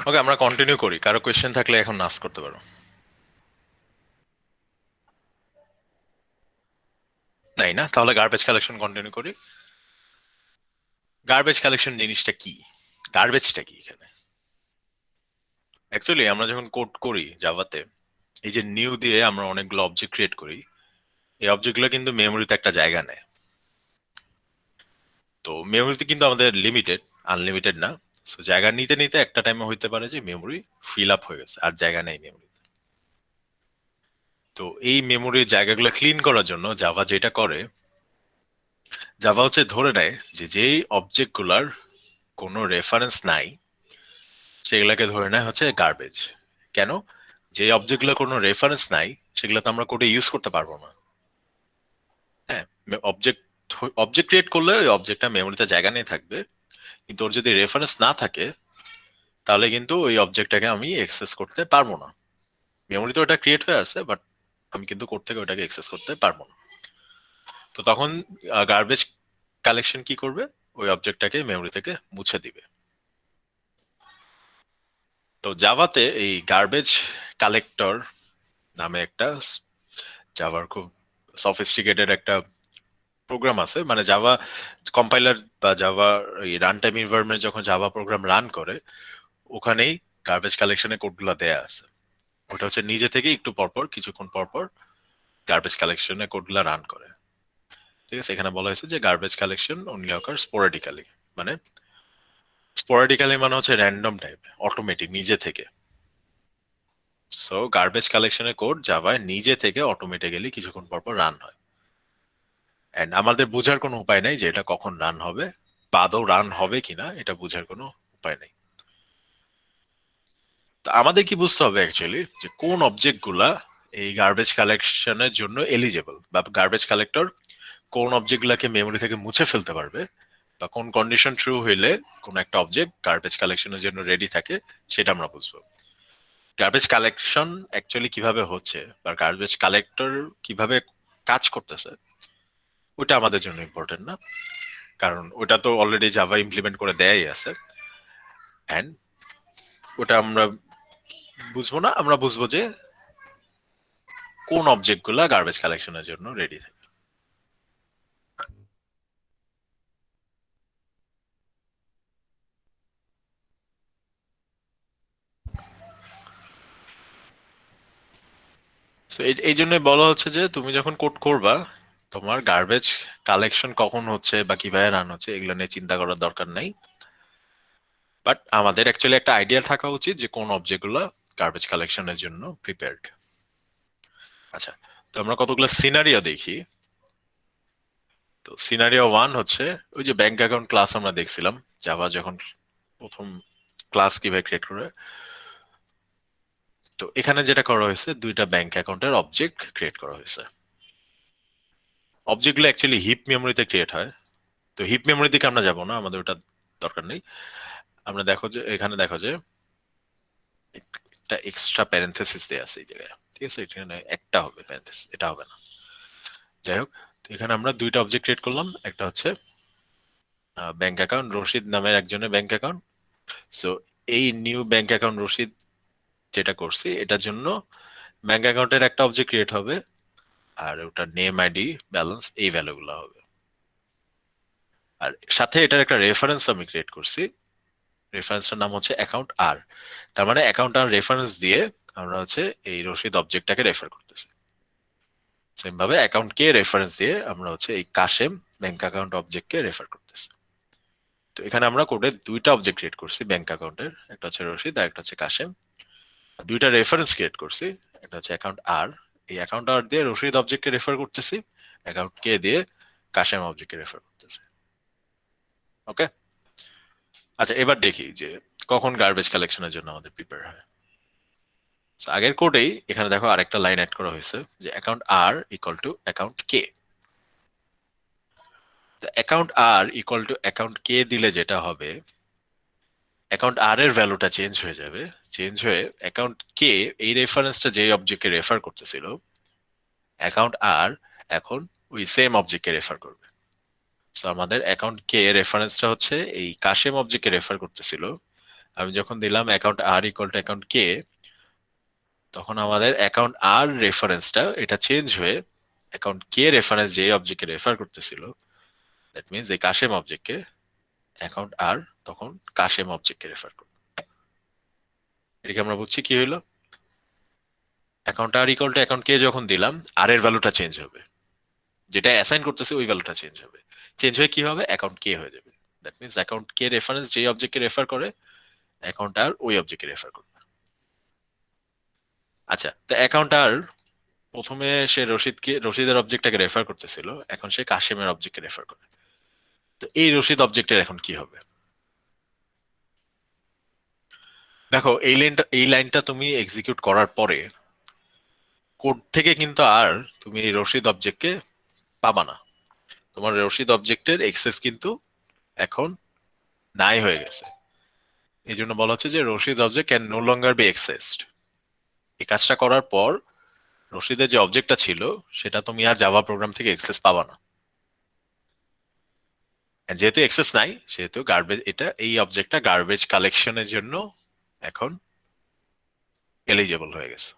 Speaker 1: ওকে, আমরা কন্টিনিউ করি। কারো কোয়েশ্চেন থাকলে এখন আস্ক করতে পারো। নাই না, তাহলে গার্বেজ কালেকশন কন্টিনিউ করি। গার্বেজ কালেকশন জিনিসটা কি, গার্বেজটা কি এখানে? অ্যাকচুয়ালি আমরা যখন কোড করি জাভাতে, এই যে নিউ দিয়ে আমরা অনেকগুলো অবজেক্ট ক্রিয়েট করি, এই অবজেক্টগুলো কিন্তু মেমোরিতে একটা জায়গা নেয়। তো মেমোরিতে কিন্তু আমাদের লিমিটেড, আনলিমিটেড না। সো জায়গা নিতে নিতে একটা টাইমে হইতে পারে যে মেমোরি ফিল আপ হয়ে গেছে, আর জায়গা নেই মেমোরিতে। তো এই মেমোরির জায়গাগুলো ক্লিন করার জন্য জাভা যেটা করে, জাভা হচ্ছে ধরে নেয় যে যেই অবজেক্টগুলার কোনো রেফারেন্স নাই সেগুলাকে ধরে নেয় হচ্ছে গার্বেজ। কেন? যে অবজেক্টগুলো কোনো রেফারেন্স নাই সেগুলো তো আমরা কোডে ইউজ করতে পারবো না। হ্যাঁ, অবজেক্ট অবজেক্ট ক্রিয়েট করলে ওই অবজেক্টটা মেমোরিতে জায়গা নিয়ে থাকবে, কিন্তু ওর যদি রেফারেন্স না থাকে তাহলে কিন্তু ওই অবজেক্টটাকে আমি অ্যাক্সেস করতে পারবো না। মেমোরিতে ওটা ক্রিয়েট হয়ে আছে, বাট আমি কিন্তু কোড থেকে ওটাকে অ্যাক্সেস করতে পারবো না। তো তখন গার্বেজ কালেকশন কি করবে, ওই অবজেক্টটাকে মেমোরি থেকে মুছে দিবে। তো জাভাতে এই গার্বেজ কালেক্টর নামে একটা জাভার খুব সফিস্টিকেটেড একটা প্রোগ্রাম আছে। মানে জাভা কম্পাইলার বা জাভা রান টাইম এনভায়রনমেন্ট যখন জাভা প্রোগ্রাম রান করে, ওখানেই গার্বেজ কালেকশনের কোডগুলো দেয়া আছে। ওটা হচ্ছে নিজে থেকে একটু পরপর, কিছুক্ষণ পরপর গার্বেজ কালেকশনের কোডগুলো রান করে। ঠিক আছে, এখানে বলা হয়েছে যে গার্বেজ কালেকশন অনলি অকার স্পোরাডিক্যালি। মানে স্পোরাডিক্যালি মানে হচ্ছে র্যান্ডম টাইপ, অটোমেটিক, নিজে থেকে। সো গার্বেজ কালেকশনের কোড জাভায় নিজে থেকে অটোমেটিক্যালি কিছুক্ষণ পরপর রান হয়। এন্ড আমাদের বোঝার কোনো উপায় নাই যে এটা কখন রান হবে বা আদৌ রান হবে কিনা, এটা বোঝার কোনো উপায় নেই। তো আমাদের কি বুঝতে হবে অ্যাকচুয়ালি যে কোন অবজেক্ট গুলা এই গার্বেজ কালেকশনের জন্য এলিজেবল, বা গার্বেজ কালেক্টর কোন অবজেক্ট গুলাকে মেমোরি থেকে মুছে ফেলতে পারবে, বা কোন কন্ডিশন ট্রু হইলে কোন একটা অবজেক্ট গার্বেজ কালেকশনের জন্য রেডি থাকে, সেটা আমরা বুঝবো। গার্বেজ কালেকশন অ্যাকচুয়ালি কিভাবে হচ্ছে বা গার্বেজ কালেক্টর কিভাবে কাজ করতেছে, ওটা আমাদের জন্য ইম্পর্টেন্ট না, কারণ ওটা তো অলরেডি জাভা ইমপ্লিমেন্ট করে দেয়াই আছে। এন্ড ওটা আমরা বুঝবো না, আমরা বুঝবো যে কোন অবজেক্ট গুলা গার্বেজ কালেকশনের জন্য রেডি থাকে। So এই জন্য বলা হচ্ছে যে তুমি যখন কোড করবা, তোমার গার্বেজ কালেকশন কখন হচ্ছে বা কিভাবে রান হচ্ছে এগুলো নিয়ে চিন্তা করার দরকার নাই। বাট আমাদের অ্যাকচুয়ালি একটা আইডিয়া থাকা উচিত যে কোন অবজেক্ট গুলো গার্বেজ কালেকশনের জন্য প্রিপেয়ার্ড। আচ্ছা, তো আমরা কতগুলো সিনারিও দেখি। তো সিনারিও 1 হচ্ছে ওই যে ব্যাংক অ্যাকাউন্ট ক্লাস আমরা দেখছিলাম জাভা যখন প্রথম ক্লাস কিভাবে ক্রিয়েট করে। তো এখানে যেটা করা হয়েছে, দুইটা ব্যাংক অ্যাকাউন্টের অবজেক্ট ক্রিয়েট করা হয়েছে। অবজেক্টগুলো অ্যাকচুয়ালি হিপ মেমোরিতে ক্রিয়েট হয়। তো হিপ মেমোরির দিকে আমরা যাব না, আমাদের ওটা দরকার নেই। আমরা দেখো যে এখানে দেখো যে একটা এক্সট্রা প্যারেনথেসিস দেয়া আছে এই জায়গায়। ঠিক আছে, এখানে একটা হবে প্যারেনথেসিস, এটা হবে না। যাই হোক, তো এখানে আমরা দুইটা অবজেক্ট ক্রিয়েট করলাম। একটা হচ্ছে ব্যাংক অ্যাকাউন্ট রশিদ নামের একজনের ব্যাংক অ্যাকাউন্ট। সো এই নিউ ব্যাংক অ্যাকাউন্ট রশিদ যেটা করছি, এটার জন্য ব্যাংক অ্যাকাউন্টের একটা অবজেক্ট ক্রিয়েট হবে, আর ওটা নেম, আইডি, ব্যালেন্স, এই ভ্যালুগুলো হবে। আর সাথে এটার একটা রেফারেন্স আমি ক্রিয়েট করছি, রেফারেন্সটার নাম হচ্ছে অ্যাকাউন্ট আর। তার মানে অ্যাকাউন্ট আর রেফারেন্স দিয়ে আমরা হচ্ছে এই রশিদ অবজেক্টটাকে রেফার করতেছি। সেম ভাবে অ্যাকাউন্ট কে রেফারেন্স দিয়ে আমরা হচ্ছে এই কাশেম ব্যাংক অ্যাকাউন্ট অবজেক্টকে রেফার করতেছি। তো এখানে আমরা কোডে দুইটা অবজেক্ট ক্রিয়েট করছি ব্যাংক অ্যাকাউন্টের, একটা হচ্ছে রশিদ আর একটা হচ্ছে কাশেম। দুইটা রেফারেন্স ক্রিয়েট করছি, একটা হচ্ছে অ্যাকাউন্ট আর, এই অ্যাকাউন্ট আর দিয়ে রশিদ অবজেক্টকে রেফার করতেছি, অ্যাকাউন্ট কে দিয়ে কাশেম অবজেক্টকে রেফার করতেছি। ওকে, আচ্ছা এবার দেখি যে কখন গার্বেজ কালেকশনের জন্য আমাদের প্রিপেয়ার হয়। আগের কোডেই এখানে দেখো আরেকটা লাইন অ্যাড করা হয়েছে যে account R equal to account K. Account R equal to account K দিলে যেটা হবে, অ্যাকাউন্ট আর এর ভ্যালুটা চেঞ্জ হয়ে যাবে। চেঞ্জ হয়ে অ্যাকাউন্ট কে, এই রেফারেন্সটা যে অবজেক্টকে রেফার করতেছিল, অ্যাকাউন্ট আর এখন ওই সেম অবজেক্টকে রেফার করবে। সো আমাদের অ্যাকাউন্ট কে রেফারেন্সটা হচ্ছে এই কাশেম অবজেক্টকে রেফার করতেছিল, আমি যখন দিলাম account R equal to account K, তখন আমাদের অ্যাকাউন্ট আর রেফারেন্সটা এটা চেঞ্জ হয়ে অ্যাকাউন্ট কে রেফারেন্স যে অবজেক্টকে রেফার করতেছিল, দ্যাট মিনস এই কাশেম অবজেক্টকে অ্যাকাউন্ট আর তখন কাশেম অবজেক্টকে রেফার করবে। এটাকে আমরা বুঝছি কি হইলো, account R equal to account K যখন দিলাম আর এর ভ্যালুটা চেঞ্জ হবে, যেটা অ্যাসাইন করতেছে ওই ভ্যালুটা চেঞ্জ হবে, চেঞ্জ হয়ে কি হবে অ্যাকাউন্ট কে হয়ে যাবে। That means account K reference যে অবজেক্টকে রেফার করে অ্যাকাউন্ট আর ওই অবজেক্টকে রেফার করবে। আচ্ছা, তো অ্যাকাউন্ট আর প্রথমে সে রশিদের অবজেক্টটাকে রেফার করতেছিল, এখন সে কাশেমের অবজেক্টকে রেফার করে। তো এই রশিদ অবজেক্টের এখন কি হবে? দেখো এই লাইনটা তুমি এক্সিকিউট করার পরে কোড থেকে কিন্তু আর তুমি এই রশিদ অবজেক্টকে পাবা না। তোমার রশিদ অবজেক্টের এক্সেস কিন্তু এখন নাই হয়ে গেছে। এই জন্য বলা হচ্ছে যে Rashid object can no longer be accessed. এই কাজটা করার পর রশিদের যে অবজেক্টটা ছিল সেটা তুমি আর জাভা প্রোগ্রাম থেকে এক্সেস পাবা না। যেহেতু এক্সেস নাই সেহেতু গার্বেজ, এটা এই অবজেক্টটা গার্বেজ কালেকশনের জন্য এখন এলিজেবল হয়ে গেছে।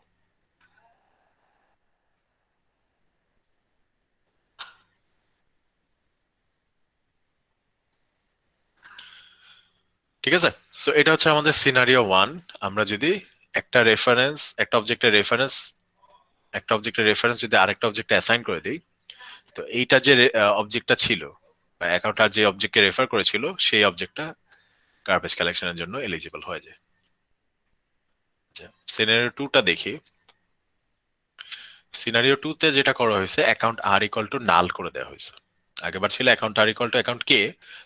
Speaker 1: ঠিক আছে, সো এটা হচ্ছে আমাদের সিনারিও 1। আমরা যদি একটা অবজেক্টের রেফারেন্স যদি আরেকটা অবজেক্টে অ্যাসাইন করে দিই, তো এইটা যে অবজেক্টটা ছিল বা অ্যাকাউন্টার যে অবজেক্টকে রেফার করেছিল সেই অবজেক্টটা গার্বেজ কালেকশনের জন্য এলিজিবল হয়ে যায়। আচ্ছা, সিনারিও 2টা দেখি। সিনারিও 2তে যেটা করা হয়েছে account R equal to null করে দেওয়া হয়েছে। আগেবার ছিল account R equal to account K,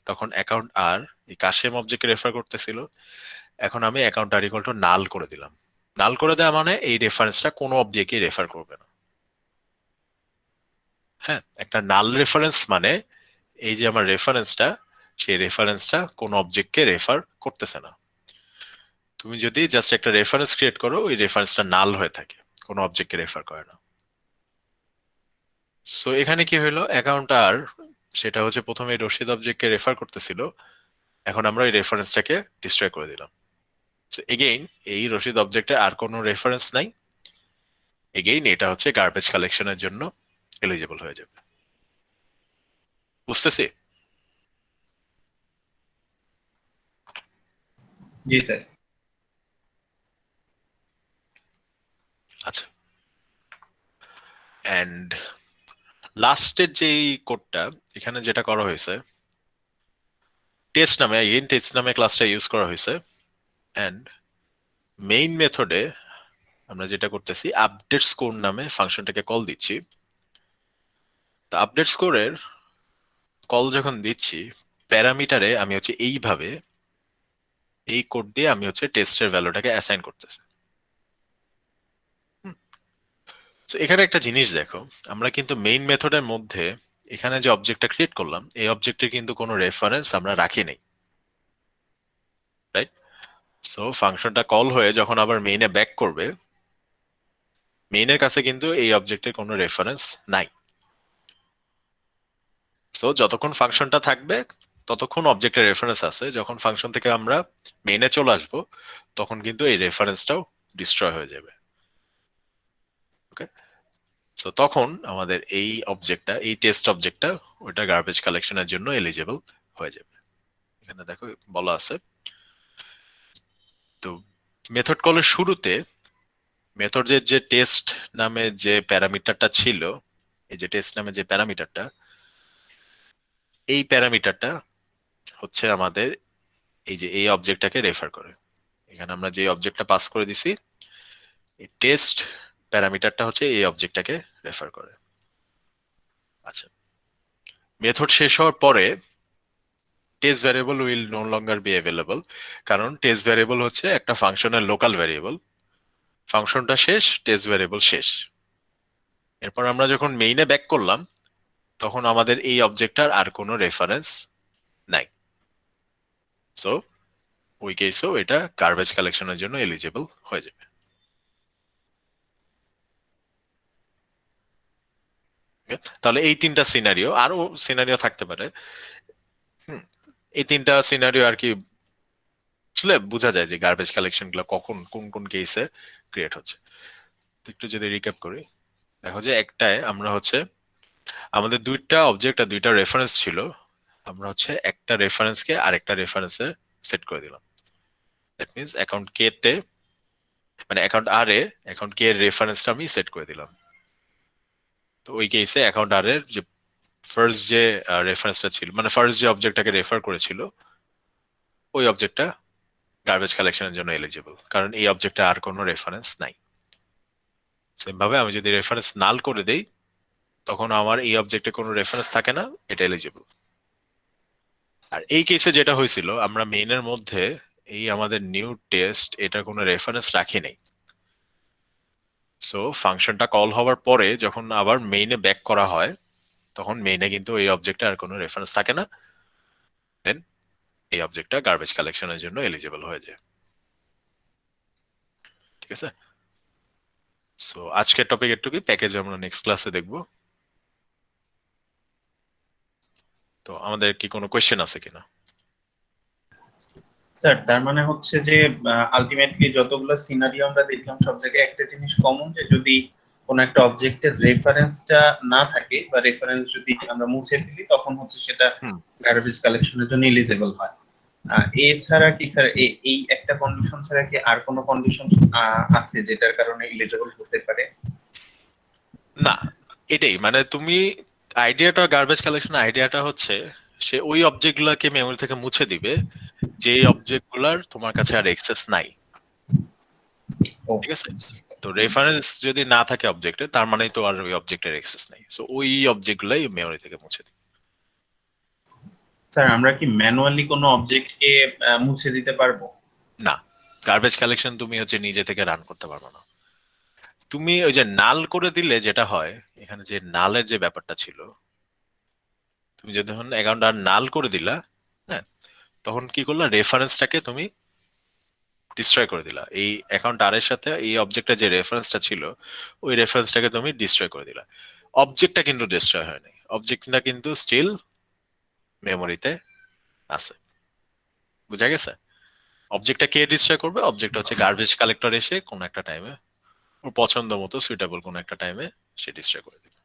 Speaker 1: তখন অ্যাকাউন্ট আর এই কাশেম অবজেক্টকে রেফার করতেছিল, এখন আমি account R equal to null করে দিলাম। নাল করে দেওয়া মানে এই রেফারেন্সটা কোনো অবজেক্টকে রেফার করবে না। হ্যাঁ, একটা নাল রেফারেন্স মানে এই যে আমার রেফারেন্সটা, সেই রেফারেন্সটা কোন অবজেক্টকে রেফার করতেছে না। তুমি যদি জাস্ট একটা রেফারেন্স ক্রিয়েট করো, ওই রেফারেন্সটা নাল হয়ে থাকে, কোনো অবজেক্টকে রেফার করে না। সো এখানে কি হলো, অ্যাকাউন্ট আর সেটা হচ্ছে প্রথমে রশিদ অবজেক্টকে রেফার করতেছিল, এখন আমরা ওই রেফারেন্সটাকে ডিস্ট্রয় করে দিলাম। সো এগেইন এই রশিদ অবজেক্টে আর কোনো রেফারেন্স নাই, এগেইন এটা হচ্ছে গার্বেজ কালেকশনের জন্য এলিজিবল হয়ে যাবে। বুঝতেছি?
Speaker 7: জি স্যার।
Speaker 1: আচ্ছা, এন্ড লাস্টের যেই কোডটা এখানে যেটা করা হয়েছে, টেস্ট নামে ক্লাসটা ইউজ করা হয়েছে, এন্ড মেইন মেথডে আমরা যেটা করতেছি আপডেট স্কোর নামে ফাংশনটাকে কল দিচ্ছি। তো আপডেট স্কোরের কল যখন দিচ্ছি, প্যারামিটারে আমি হচ্ছে এইভাবে এই কোড দিয়ে আমি হচ্ছে টেস্টের ভ্যালুটাকে অ্যাসাইন করতেছি। তো এখানে একটা জিনিস দেখো, আমরা কিন্তু মেইন মেথডের মধ্যে এখানে যে অবজেক্টটা ক্রিয়েট করলাম, এই অবজেক্টের কিন্তু কোনো রেফারেন্স আমরা রাখি নাই, রাইট? সো ফাংশনটা কল হয়ে যখন আবার মেইনে ব্যাক করবে, মেইনের কাছে কিন্তু এই অবজেক্টের কোনো রেফারেন্স নাই। সো যতক্ষণ ফাংশনটা থাকবে ততক্ষণ অবজেক্টের রেফারেন্স আছে, যখন ফাংশন থেকে আমরা মেইনে চলে আসবো তখন কিন্তু এই রেফারেন্সটাও ডিস্ট্রয় হয়ে যাবে। ওকে, সো তখন আমাদের এই অবজেক্টটা, এই টেস্ট অবজেক্টটা ওইটা গার্বেজ কালেকশনের জন্য এলিজিবল হয়ে যাবে। এখানে দেখো বলা আছে, তো মেথড কলের শুরুতে মেথডের যে টেস্ট নামে যে প্যারামিটারটা ছিল, এই যে টেস্ট নামে যে প্যারামিটারটা, এই প্যারামিটারটা হচ্ছে আমাদের এই যে এই অবজেক্টটাকে রেফার করে। এখানে আমরা যে অবজেক্টটা পাস করে দিছি, এই টেস্ট প্যারামিটারটা হচ্ছে এই অবজেক্টটাকে রেফার করে। আচ্ছা, মেথড শেষ হওয়ার পরে test variable will no longer be available, কারণ টেস্ট ভ্যারিয়েবল হচ্ছে একটা ফাংশনের লোকাল ভ্যারিয়েবল। ফাংশনটা শেষ, টেস্ট ভ্যারিয়েবল শেষ। এরপর আমরা যখন মেইনে ব্যাক করলাম তখন আমাদের এই অবজেক্টটার আর কোনো রেফারেন্স নাই। সো ওই কেসেও এটা গার্বেজ কালেকশনের জন্য এলিজিবল হয়ে যাবে। তাহলে এই তিনটা সিনারিও, আরো সিনারিও থাকতে পারে। এই তিনটা সিনারিও আর কি বুঝলে বোঝা যায় যে গার্বেজ কালেকশন গুলো কখন কোন কোন কেসে ক্রিয়েট হচ্ছে। তো একটু যদি রিক্যাপ করি, দেখো যে একটায় আমরা হচ্ছে আমাদের দুইটা অবজেক্ট আর দুইটা রেফারেন্স ছিল, আমরা হচ্ছে একটা রেফারেন্সকে আরেকটা রেফারেন্সে সেট করে দিলাম। দ্যাট মিনস অ্যাকাউন্ট কে তে মানে অ্যাকাউন্ট আর এ অ্যাকাউন্ট কে এর রেফারেন্সটা আমি সেট করে দিলাম। তো ওই কেসে অ্যাকাউন্ট আর এর যে ফার্স্ট যে রেফারেন্সটা ছিল, মানে ফার্স্ট যে অবজেক্টটাকে রেফার করেছিল, ওই অবজেক্টটা গার্বেজ কালেকশনের জন্য এলিজিবল, কারণ এই অবজেক্টে আর কোনো রেফারেন্স নাই। সেম ভাবে আমি যদি রেফারেন্স নাল করে দেই, তখন আমার এই অবজেক্টে কোনো রেফারেন্স থাকে না, এটা এলিজিবল। আর এই কেসে যেটা হয়েছিল, আমরা মেইনের মধ্যে এই আমাদের নিউ টেস্ট এটা কোনো রেফারেন্স রাখি নাই। সো ফাংশনটা কল হওয়ার পরে যখন আবার মেইনে ব্যাক করা হয়, তখন মেইনে কিন্তু এই অবজেক্টে আর কোনো রেফারেন্স থাকে না, দেন এই অবজেক্টটা গার্বেজ কালেকশনের জন্য এলিজিবল হয়ে যায়। ঠিক আছে, সো আজকের টপিক এটুকুই, প্যাকেজ আমরা নেক্সট ক্লাসে দেখব। তো আমাদের কি কোনো কোয়েশ্চেন আছে কিনা?
Speaker 7: স্যার তার মানে হচ্ছে যে আলটিমেটলি যতগুলো সিনারিও আমরা দেখলাম সব জায়গায় একটা জিনিস কমন, যে যদি কোন একটা অবজেক্টের রেফারেন্সটা না থাকে বা রেফারেন্স যদি আমরা মুছে ফেলি, তখন হচ্ছে সেটা গার্বেজ কালেকশনের জন্য এলিজিবল হয়। এছাড়া কি স্যার এই একটা কন্ডিশন ছাড়া কি আর কোনো কন্ডিশন আছে যেটার কারণে এলিজিবল হতে পারে?
Speaker 1: না, এটাই মানে তুমি আইডিয়াটা, গার্বেজ কালেকশন আইডিয়াটা হচ্ছে সে ওই অবজেক্ট গুলাকে মেমোরি থেকে মুছে দিবে যে অবজেক্ট গুলার তোমার কাছে আর অ্যাক্সেস নাই। ঠিক আছে, তো রেফারেন্স যদি না থাকে অবজেক্টে, তার মানে তো আর ওই অবজেক্টের অ্যাক্সেস নাই, সো ওই অবজেক্ট গুলাই মেমোরি থেকে মুছে দিবে।
Speaker 7: স্যার আমরা কি ম্যানুয়ালি কোনো অবজেক্টকে মুছে দিতে পারবো?
Speaker 1: না, গার্বেজ কালেকশন তুমি হচ্ছে নিজে থেকে রান করতে পারবে না। তুমি ওই যে নাল করে দিলে যেটা হয়, এখানে যে নালের যে ব্যাপারটা ছিল, তুমি যদি ধরুন অ্যাকাউন্ট আর নাল করে দিলা, হ্যাঁ, তখন কি করলা, রেফারেন্সটাকে তুমি ডিস্ট্রয় করে দিলা। এই অ্যাকাউন্ট আর এর সাথে এই অবজেক্টটা যে রেফারেন্সটা ছিল, ওই রেফারেন্সটাকে তুমি ডিস্ট্রয় করে দিলা। অবজেক্টটা কিন্তু ডিস্ট্রয় হয়নি, অবজেক্টটা কিন্তু স্টিল মেমোরিতে আছে। বুঝা গেছে? অবজেক্টটা কে ডিস্ট্রয় করবে? অবজেক্ট হচ্ছে গার্বেজ কালেক্টর এসে কোন একটা টাইমে ওর পছন্দ মতো সুইটেবল কোন একটা টাইমে সে ডিস্ট্রয় করে দিবে।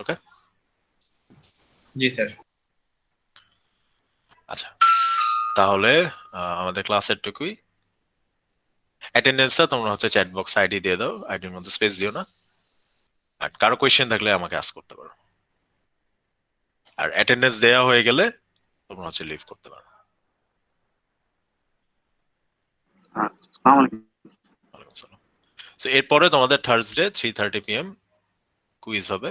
Speaker 1: ওকে,
Speaker 7: জি স্যার।
Speaker 1: আচ্ছা, তাহলে আমাদের ক্লাসের টুকুই। অ্যাটেন্ডেন্সটা তোমরা হচ্ছে চ্যাট বক্স আইডি দিয়ে দাও, আইডির মধ্যে স্পেস দিও না। আর কারো কোয়েশ্চেন থাকলে আমাকে আস্ক করতে পারো। আর অ্যাটেন্ডেন্স দেওয়া হয়ে গেলে তোমরা হচ্ছে লিভ করতে পারো। ওয়ালাইকুম আসসালাম। সো এরপরে তোমাদের থার্সডে 3:30 PM কুইজ হবে।